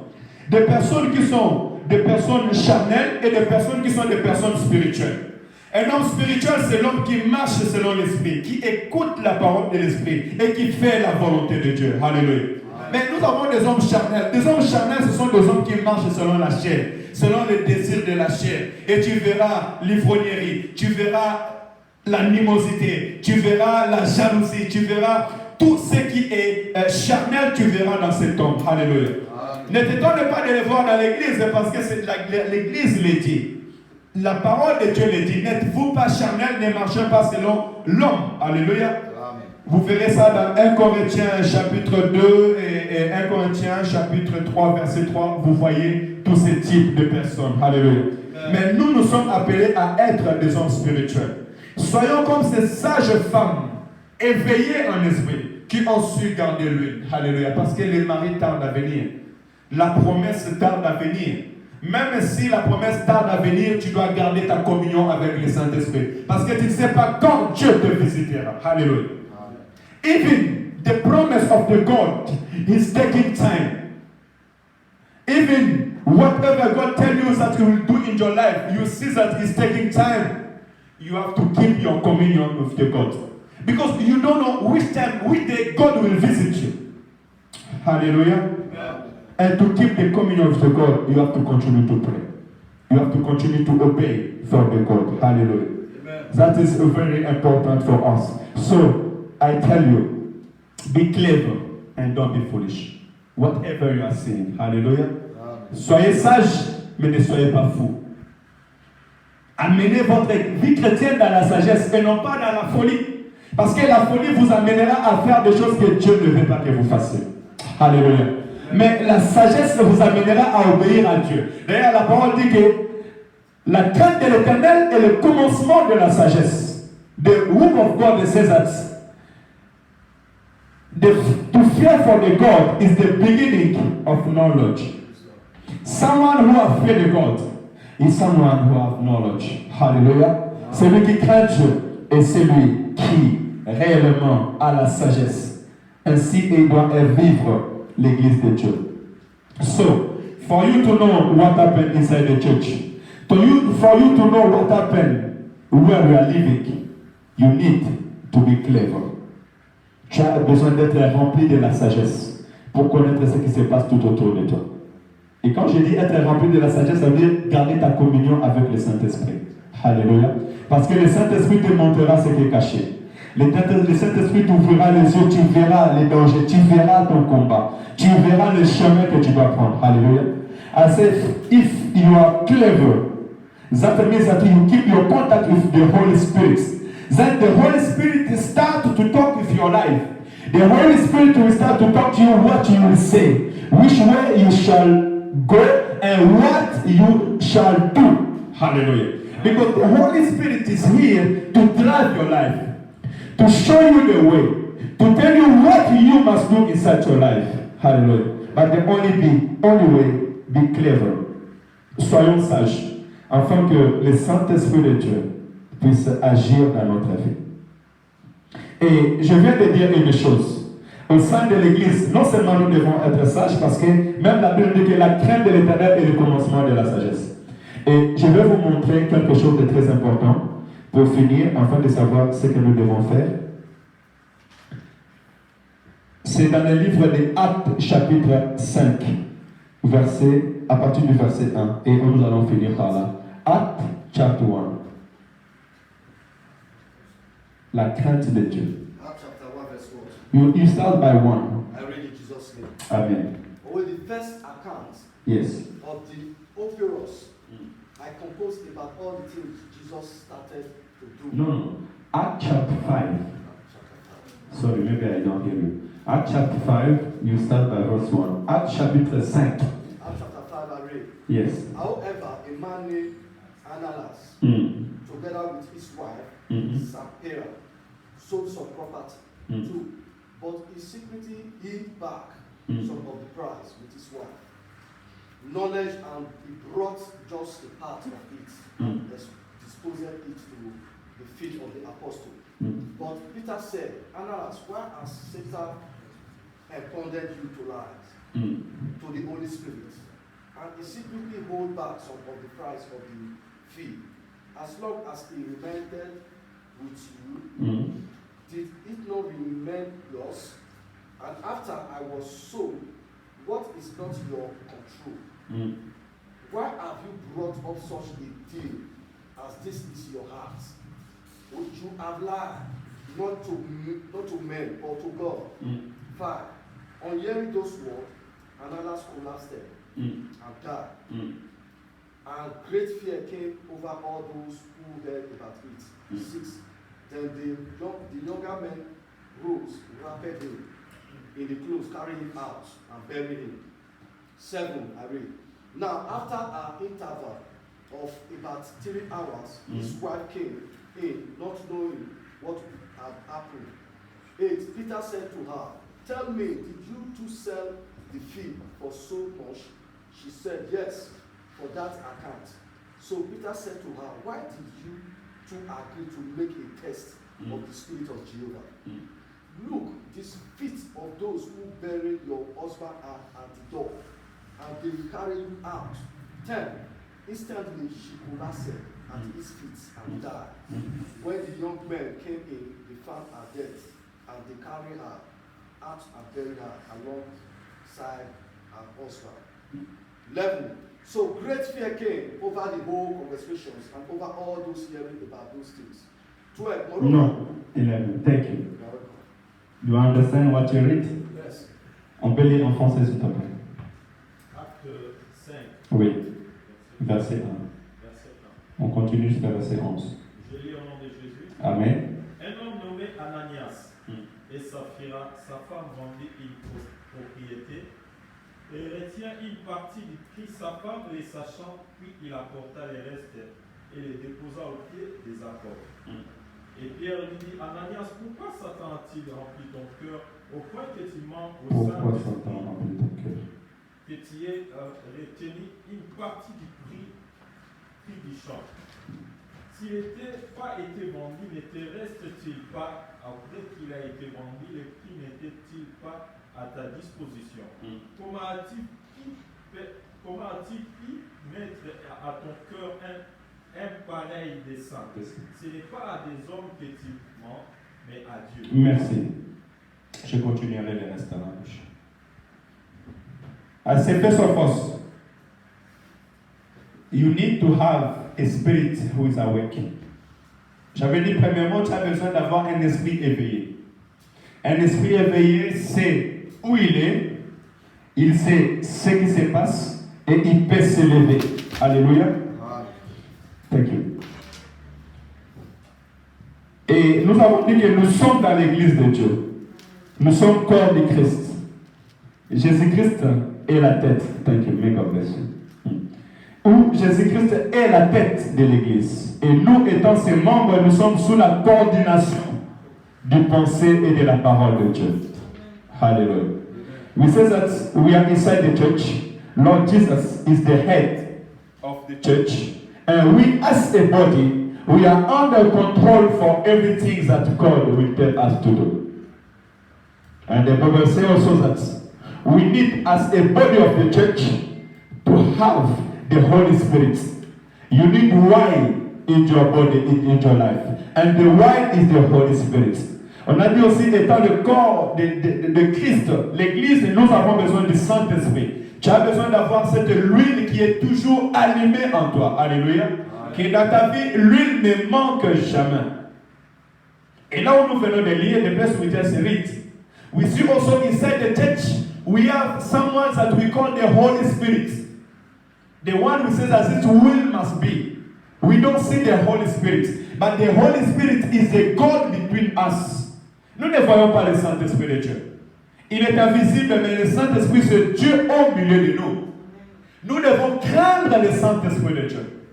Des personnes qui sont des personnes charnelles et des personnes qui sont des personnes spirituelles. Un homme spirituel, c'est l'homme qui marche selon l'esprit, qui écoute la parole de l'esprit et qui fait la volonté de Dieu. Alléluia. Mais nous avons des hommes charnels. Des hommes charnels, ce sont des hommes qui marchent selon la chair, selon les désirs de la chair. Et tu verras l'ivrognerie, tu verras l'animosité, tu verras la jalousie, tu verras tout ce qui est charnel, tu verras dans cet homme. Alléluia. Ne t'étonne pas de les voir dans l'église parce que c'est l'église le dit. La parole de Dieu le dit. N'êtes-vous pas charnel, ne marchez pas selon l'homme. Alléluia. Vous verrez ça dans 1 Corinthiens chapitre 2 et 1 Corinthiens chapitre 3 verset 3. Vous voyez tous ces types de personnes. Alléluia. Mais nous sommes appelés à être des hommes spirituels. Soyons comme ces sages femmes éveillées en esprit qui ont su garder l'huile. Alléluia. Parce que les maris tardent à venir. La promesse tarde à venir. Même si la promesse tarde à venir, tu dois garder ta communion avec le Saint-Esprit. Parce que tu ne sais pas quand Dieu te visitera. Alléluia. Even the promise of the God is taking time. Even whatever God tells you that He will do in your life, you see that it's taking time. You have to keep your communion with the God. Because you don't know which time, which day God will visit you. Hallelujah. And to keep the communion with the God, you have to continue to pray. You have to continue to obey for the God. Hallelujah. Amen. That is very important for us. So, I tell you, be clever and don't be foolish. Whatever you are saying. Hallelujah. Amen. Soyez sages, mais ne soyez pas fous. Amenez votre vie chrétienne dans la sagesse et non pas dans la folie. Parce que la folie vous amènera à faire des choses que Dieu ne veut pas que vous fassiez. Alléluia. Mais la sagesse vous amènera à obéir à Dieu. D'ailleurs, la parole dit que la crainte de l'Éternel est le commencement de la sagesse. The word of God says that to fear for the God is the beginning of knowledge. Someone who has feared God is someone who has knowledge. Hallelujah. Celui qui craint Dieu est celui qui réellement a la sagesse. Ainsi, il doit vivre l'église de Dieu. So, for you to know what happened inside the church, for you to know what happened where we are living, you need to be clever. Tu as besoin d'être rempli de la sagesse pour connaître ce qui se passe tout autour de toi. Et quand je dis être rempli de la sagesse, ça veut dire garder ta communion avec le Saint-Esprit. Alléluia. Parce que le Saint-Esprit te montrera ce qui est caché. Le Saint-Esprit t'ouvrira les yeux, tu verras les dangers, tu verras ton combat, tu verras le chemin que tu dois prendre. Alléluia. I said, if you are clever, that means that you keep your contact with the Holy Spirit. Then the Holy Spirit start to talk with your life. The Holy Spirit will start to talk to you what you will say, which way you shall go, and what you shall do. Hallelujah. Because the Holy Spirit is here to drive your life, to show you the way, to tell you what you must do inside your life. Hallelujah. But the only way, be clever. Soyons sages, afin que le Saint-Esprit de Dieu puisse agir dans notre vie. Et je viens de dire une chose. Au sein de l'Église, non seulement nous devons être sages, parce que même la Bible dit que la crainte de l'Éternel est le commencement de la sagesse. Et je vais vous montrer quelque chose de très important pour finir, afin de savoir ce que nous devons faire. C'est dans le livre des Actes, chapitre 5, à partir du verset 1, et nous allons finir par là. Actes, chapter 1. La crainte de Dieu. Acts chapter 1 verse 1. You start by 1. I read in Jesus' name. Amen. With the first account Yes. of the Operos, I composed about all the things Jesus started to do. No. Acts chapter 5. Chapter 5. Sorry, maybe I don't hear you. Acts chapter 5, you start by verse 1. Acts chapitre 5. Acts chapter 5 I read. Yes. However, a man named Ananias, together with his wife, Sapphira, sold some property 2. But he secretly hid back some of the prize with his wife. Knowledge, and he brought just a part of it, disposed it to the feet of the apostle. But Peter said, Ananias, why has Satan appointed you to lies to the Holy Spirit? And he secretly hold back some of the price of the fee. As long as he remained with you, did it not remain yours? And after I was sold, what is not your control? Why have you brought up such a deal as this is your heart? Would you have lied, not to men, but to God? 5. On hearing those words, Ananias collapsed and died. And great fear came over all those who heard about it. 6. Then the younger men rose, wrapped him in the clothes, carried him out, and buried him. 7, I read. Now, after an interval of about 3 hours, his wife came in, not knowing what had happened. 8, Peter said to her, tell me, did you too sell the field for so much? She said, yes, for that account. So Peter said to her, why did you two agree to make a test of the Spirit of Jehovah? Look, these feet of those who buried your husband are at the door, and they will carry you out. 10, instantly she collapsed at his feet and died. When the young men came in, they found her dead, and they carried her out and buried her alongside her husband. 11, so great fear came over the whole congregations and over all those hearing about those things. 12, moreover, No, 11. Thank you. Do you understand what you read? Yes. On peut lire en français, s'il te plaît. Acte 5. Oui. Verset 1. Verset 1. On continue jusqu'à verset 11. Je lis au nom de Jésus. Amen. Un homme nommé Ananias et Saphira, sa femme, vendit une propriété et retient une partie du prix. Sa femme les sachant, puis il apporta les restes et les déposa au pied des apôtres. Et Pierre lui dit, Ananias, pourquoi Satan a-t-il rempli ton cœur au point que tu manques au sein Pourquoi Satan a rempli ton cœur? que tu aies retenu une partie du prix du champ. S'il n'était pas été vendu, ne te reste-t-il pas, après qu'il a été vendu, le prix n'était-il pas à ta disposition? Comment a-t-il pu mettre à ton cœur un pareil dessein? Ce n'est pas à des hommes que tu mens, mais à Dieu. Merci. Je continuerai le reste à la bouche. As Ephesus, you need to have a spirit who is awake. J'avais dit premièrement, tu as besoin d'avoir un esprit éveillé. Un esprit éveillé sait où il sait ce qui se passe et il peut s'élever. Alléluia. Thank you. Et nous avons dit que nous sommes dans l'église de Dieu. Nous sommes corps de Christ. Jésus-Christ est la tête. Thank you. May God bless you. Où Jésus-Christ est la tête de l'église. Et nous, étant ses membres, nous sommes sous la coordination du pensée et de la parole de Dieu. Hallelujah. We say that we are inside the church. Lord Jesus is the head of the church. And we as a body, we are under control for everything that God will tell us to do. And the Bible says also that we need as a body of the church to have the Holy Spirit. You need wine in your body, in your life. And the wine is the Holy Spirit. On a dit aussi, étant le corps de Christ, l'Église, nous avons besoin du Saint-Esprit. Tu as besoin d'avoir cette huile qui est toujours allumée en toi. Alléluia. Que dans ta vie, l'huile ne manque jamais. Et là où nous venons de lire, the place we just read, we see also inside the church, we have someone that we call the Holy Spirit. The one who says as its will must be. We don't see the Holy Spirit, but the Holy Spirit is the God between us. Nous ne voyons pas le Saint-Esprit de Dieu. Il est invisible, mais le Saint-Esprit, c'est Dieu au milieu de nous. Nous devons craindre le Saint-Esprit de Dieu.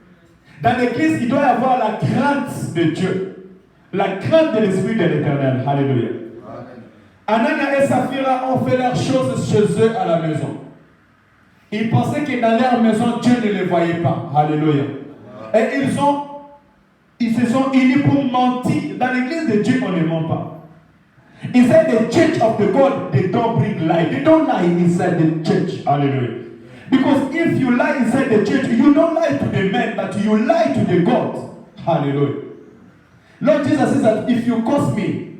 Dans l'Église, il doit y avoir la crainte de Dieu. La crainte de l'Esprit de l'Éternel. Alléluia. Anania et Saphira ont fait leurs choses chez eux à la maison. Ils pensaient que dans leur maison, Dieu ne les voyait pas. Alléluia. Et ils se sont unis pour mentir. Dans l'église de Dieu, on ne ment pas. Inside the church of the God, they don't bring lie. They don't lie inside the church. Hallelujah. Because if you lie inside the church, you don't lie to the man, but you lie to the God. Hallelujah. Lord Jesus says that if you curse me,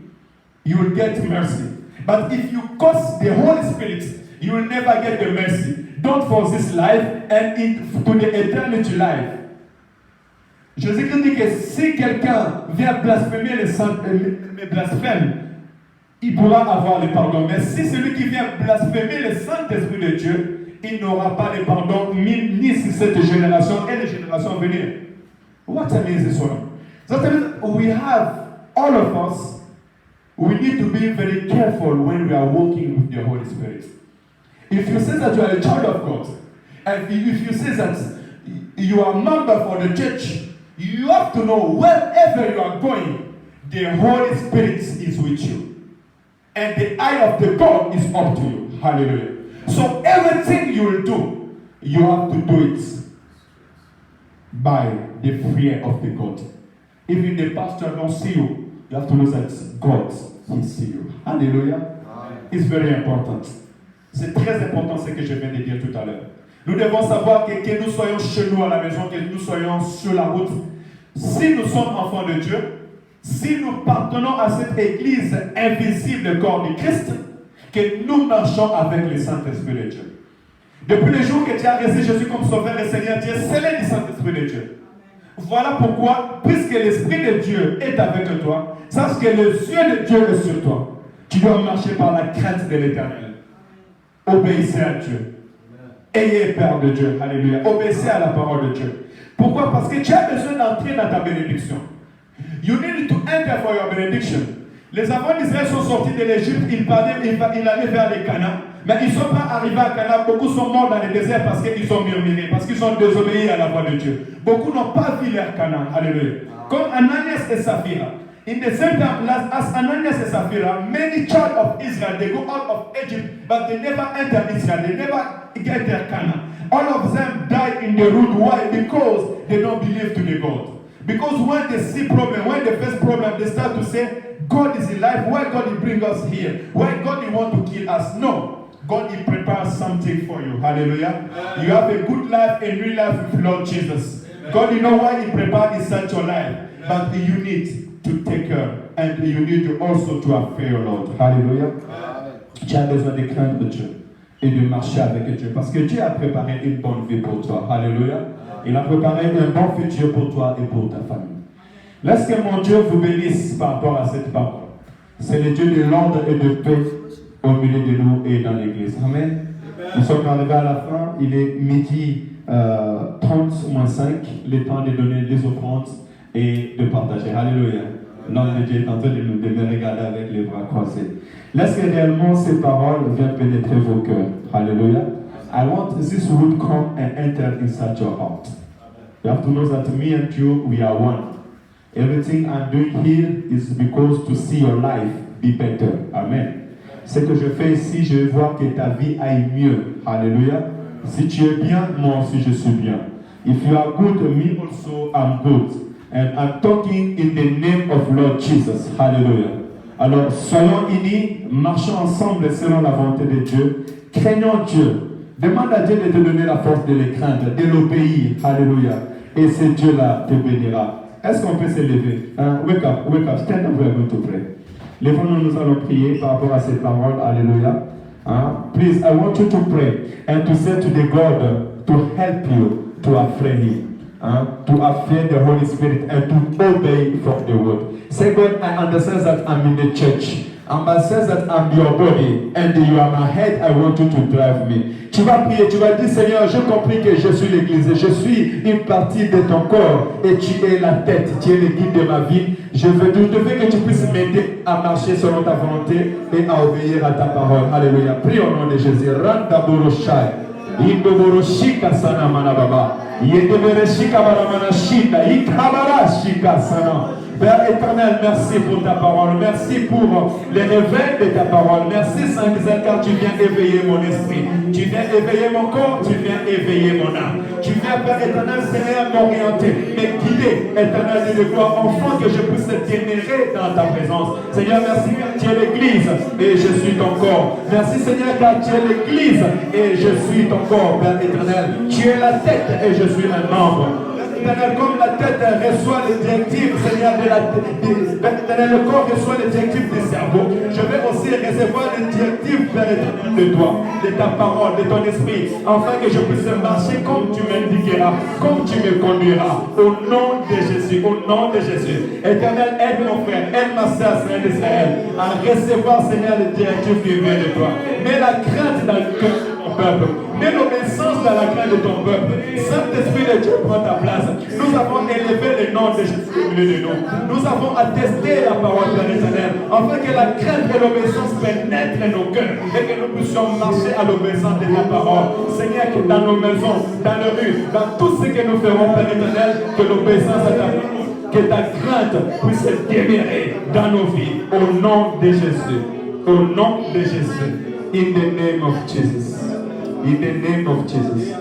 you will get mercy. But if you curse the Holy Spirit, you will never get the mercy. Don't for this life and to the eternity life. Jésus-Christ dit que si quelqu'un vient blasphémer les blasphèmes, il pourra avoir le pardon. Mais si celui qui vient blasphémer le Saint-Esprit de Dieu, il n'aura pas le pardon ni sur cette génération et les générations à venir. What means this one? So that means we have, all of us, we need to be very careful when we are walking with the Holy Spirit. If you say that you are a child of God, and if you say that you are a member for the church, you have to know wherever you are going, the Holy Spirit is with you. And the eye of the God is up to you. Hallelujah. So everything you will do, you have to do it by the fear of the God. Even the pastor don't see you, you have to know that God will see you. Hallelujah. It's very important. C'est très important ce que je viens de dire tout à l'heure. Nous devons savoir que nous soyons chez nous à la maison, que nous soyons sur la route. Si nous sommes enfants de Dieu, si nous appartenons à cette église invisible corps du Christ, que nous marchons avec le Saint-Esprit de Dieu. Depuis le jour que tu as reçu Jésus comme sauveur et Seigneur, tu es scellé du Saint-Esprit de Dieu. Voilà pourquoi, puisque l'Esprit de Dieu est avec toi, sache que le yeux de Dieu est sur toi. Tu dois marcher par la crainte de l'Éternel. Obéissez à Dieu. Ayez peur de Dieu. Alléluia. Obéissez à la parole de Dieu. Pourquoi? Parce que tu as besoin d'entrer dans ta bénédiction. You need to enter for your benediction. Les enfants d'Israël sont sortis de l'Égypte, ils allaient vers les Canaan, mais ils ne sont pas arrivés à Canaan. Beaucoup sont morts dans le désert parce qu'ils ont murmuré, parce qu'ils ont désobéi à la voix de Dieu. Beaucoup n'ont pas vu leur Canaan. Alléluia. Comme Ananias et Saphira. In the same time, as Ananias and Sapphira, many child of Israel, they go out of Egypt, but they never enter Israel. They never get their Canaan. All of them die in the road. Why? Because they don't believe to the God. Because when they see problem, when they face problem, they start to say, God is alive. Why God He bring us here? Why God He want to kill us? No. God He prepares something for you. Hallelujah. Amen. You have a good life, a new life with Lord Jesus. Amen. God, you know why He prepared in such a life. Amen. But you need to take care, and you need to also to fear Lord. Hallelujah. Tu as besoin de craindre Dieu et de marcher avec Dieu, parce que Dieu a préparé une bonne vie pour toi. Hallelujah. Il a préparé un bon futur pour toi et pour ta famille. Laisse que mon Dieu vous bénisse par rapport à cette parole. C'est le Dieu de l'ordre et de paix au milieu de nous et dans l'église. Amen. Nous sommes arrivés à la fin. Il est midi 30-5. Le temps de donner des offrandes et de partager. Alléluia. L'homme de Dieu est en train de me regarder avec les bras croisés. Laisse que réellement ces paroles viennent pénétrer vos cœurs. Alléluia. I want this would come and enter inside your heart. You have to know that me and you, we are one. Everything I'm doing here is because to see your life be better. Amen. Ce que je fais ici, je vois que ta vie aille mieux. Alléluia. Si tu es bien, moi aussi je suis bien. If you are good, me also I'm good. And I'm talking in the name of Lord Jesus. Hallelujah. Alors, soyons unis, marchons ensemble selon la volonté de Dieu. Craignons Dieu. Demande à Dieu de te donner la force de le craindre, de l'obéir. Alléluia. Et ce Dieu-là te bénira. Est-ce qu'on peut se lever? Wake up, stand up, we are going to pray. Lèvons-nous, nous allons prier par rapport à ces paroles. Alléluia. Please, I want you to pray and to say to the God to help you to afraid Him. To fear the Holy Spirit and to obey from the word. Say, God, I understand that I'm in the church. I understand that I'm your body and you are my head. I want you to drive me. Tu vas prier, tu vas dire, Seigneur, j'ai compris que je suis l'église. Je suis une partie de ton corps et tu es la tête, tu es le guide de ma vie. Je veux que tu puisses m'aider à marcher selon ta volonté et à obéir à ta parole. Alléluia. Prie au nom de Jésus. Randa Boroshai. Indoboroshika sana manababa. Yedebereshika baramana shinda. Ikabarashika sana. Père éternel, merci pour ta parole. Merci pour les réveils de ta parole. Merci Saint-Michel, car tu viens éveiller mon esprit. Tu viens éveiller mon corps, tu viens éveiller mon âme. Tu viens, Père éternel, Seigneur, m'orienter, me guider, éternel de gloire, enfant que je puisse demeurer dans ta présence. Seigneur, merci car tu es l'église et je suis ton corps. Merci Seigneur, car tu es l'église et je suis ton corps, Père éternel. Tu es la tête et je suis un membre. Éternel, comme la tête reçoit les directives, Seigneur, éternel, le corps reçoit les directives du cerveau. Je vais aussi recevoir les directives, Père éternel, de toi, de ta parole, de ton esprit, afin que je puisse marcher comme tu m'indiqueras, comme tu me conduiras, au nom de Jésus, au nom de Jésus. Éternel, aide mon frère, aide ma soeur, Seigneur d'Israël, à recevoir, Seigneur, les directives qui viennent de toi. Mets la crainte dans le cœur de ton peuple. Mets l'obéissance dans la crainte de ton peuple. Saint-Esprit de Dieu, prends ta place. Nous avons élevé le nom de Jésus au milieu de nous. Nous avons attesté la parole de l'Éternel, afin que la crainte et l'obéissance pénètrent nos cœurs et que nous puissions marcher à l'obéissance de ta parole. Seigneur, que dans nos maisons, dans les rues, dans tout ce que nous ferons, Père éternel, que l'obéissance à ta parole, que ta crainte puisse demeurer dans nos vies. Au nom de Jésus. Au nom de Jésus. In the name of Jesus. In the name of Jesus.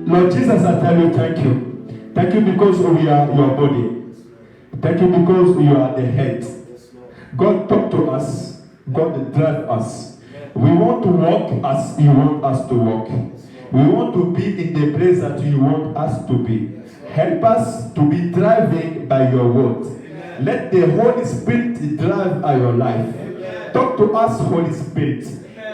Lord Jesus, I tell you thank you. Thank you because we are your body. Thank you because you are the head. God talk to us. God drive us. We want to walk as you want us to walk. We want to be in the place that you want us to be. Help us to be driving by your word. Let the Holy Spirit drive our life. Talk to us, Holy Spirit.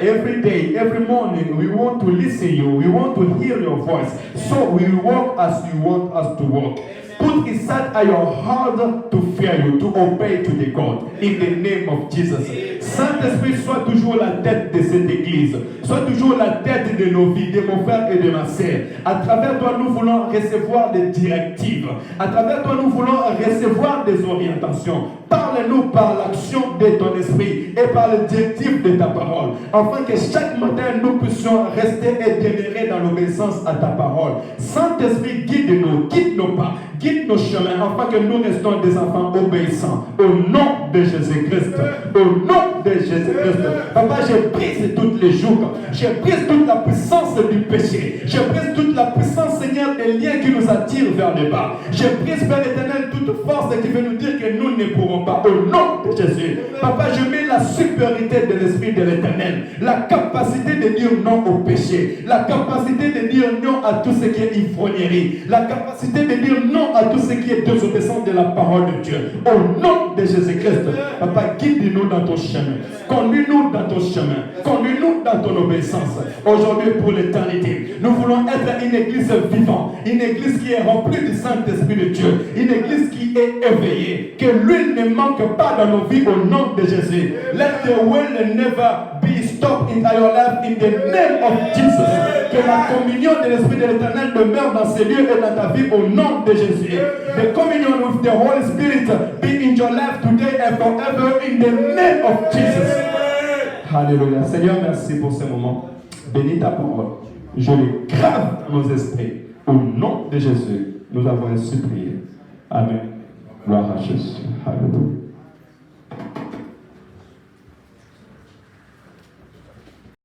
Every day, every morning, we want to listen to you. We want to hear your voice. So we walk as you want us to walk. Put inside our heart to fear you, to obey to the God. In the name of Jesus. Saint-Esprit, sois toujours la tête de cette église. Sois toujours la tête de nos vies, de mon frère et de ma sœur. À travers toi, nous voulons recevoir des directives. À travers toi, nous voulons recevoir des orientations. Parle-nous par l'action de ton esprit et par les directives de ta parole. Afin que chaque matin, nous puissions rester et demeurer dans l'obéissance à ta parole. Saint-Esprit, guide-nous, guide nos pas, guide nos chemins, afin que nous restons des enfants obéissants. Au nom de Jésus-Christ. Au nom de Jésus-Christ. Papa, je brise toutes les jours. Je brise toute la puissance du péché. Je brise toute la puissance, Seigneur, des liens qui nous attirent vers le bas. Je brise, Père éternel, toute force qui veut nous dire que nous ne pourrons pas. Au nom de Jésus. Papa, je mets la supériorité de l'Esprit de l'Éternel. La capacité de dire non au péché. La capacité de dire non à tout ce qui est ivrognerie. La capacité de dire non à tout ce qui est désobéissance de la parole de Dieu. Au nom de Jésus-Christ. Papa, guide-nous dans ton chemin. Conduis-nous dans ton chemin. Conduis-nous dans ton obéissance. Aujourd'hui, pour l'éternité, nous voulons être une église vivante. Une église qui est remplie du Saint-Esprit de Dieu. Une église qui est éveillée. Que l'huile ne manque pas dans nos vies au nom de Jésus. Let the will never be stopped in your life in the name of Jesus. Que la communion de l'Esprit de l'Éternel demeure dans ces lieux et dans ta vie au nom de Jésus. The communion with the Holy Spirit be in your life today and forever in the name of Jesus. Alléluia. Seigneur, merci pour ce moment. Bénis ta parole. Je les grave dans nos esprits. Au nom de Jésus, nous avons ainsi prié. Amen. Gloire à Jésus. Alléluia.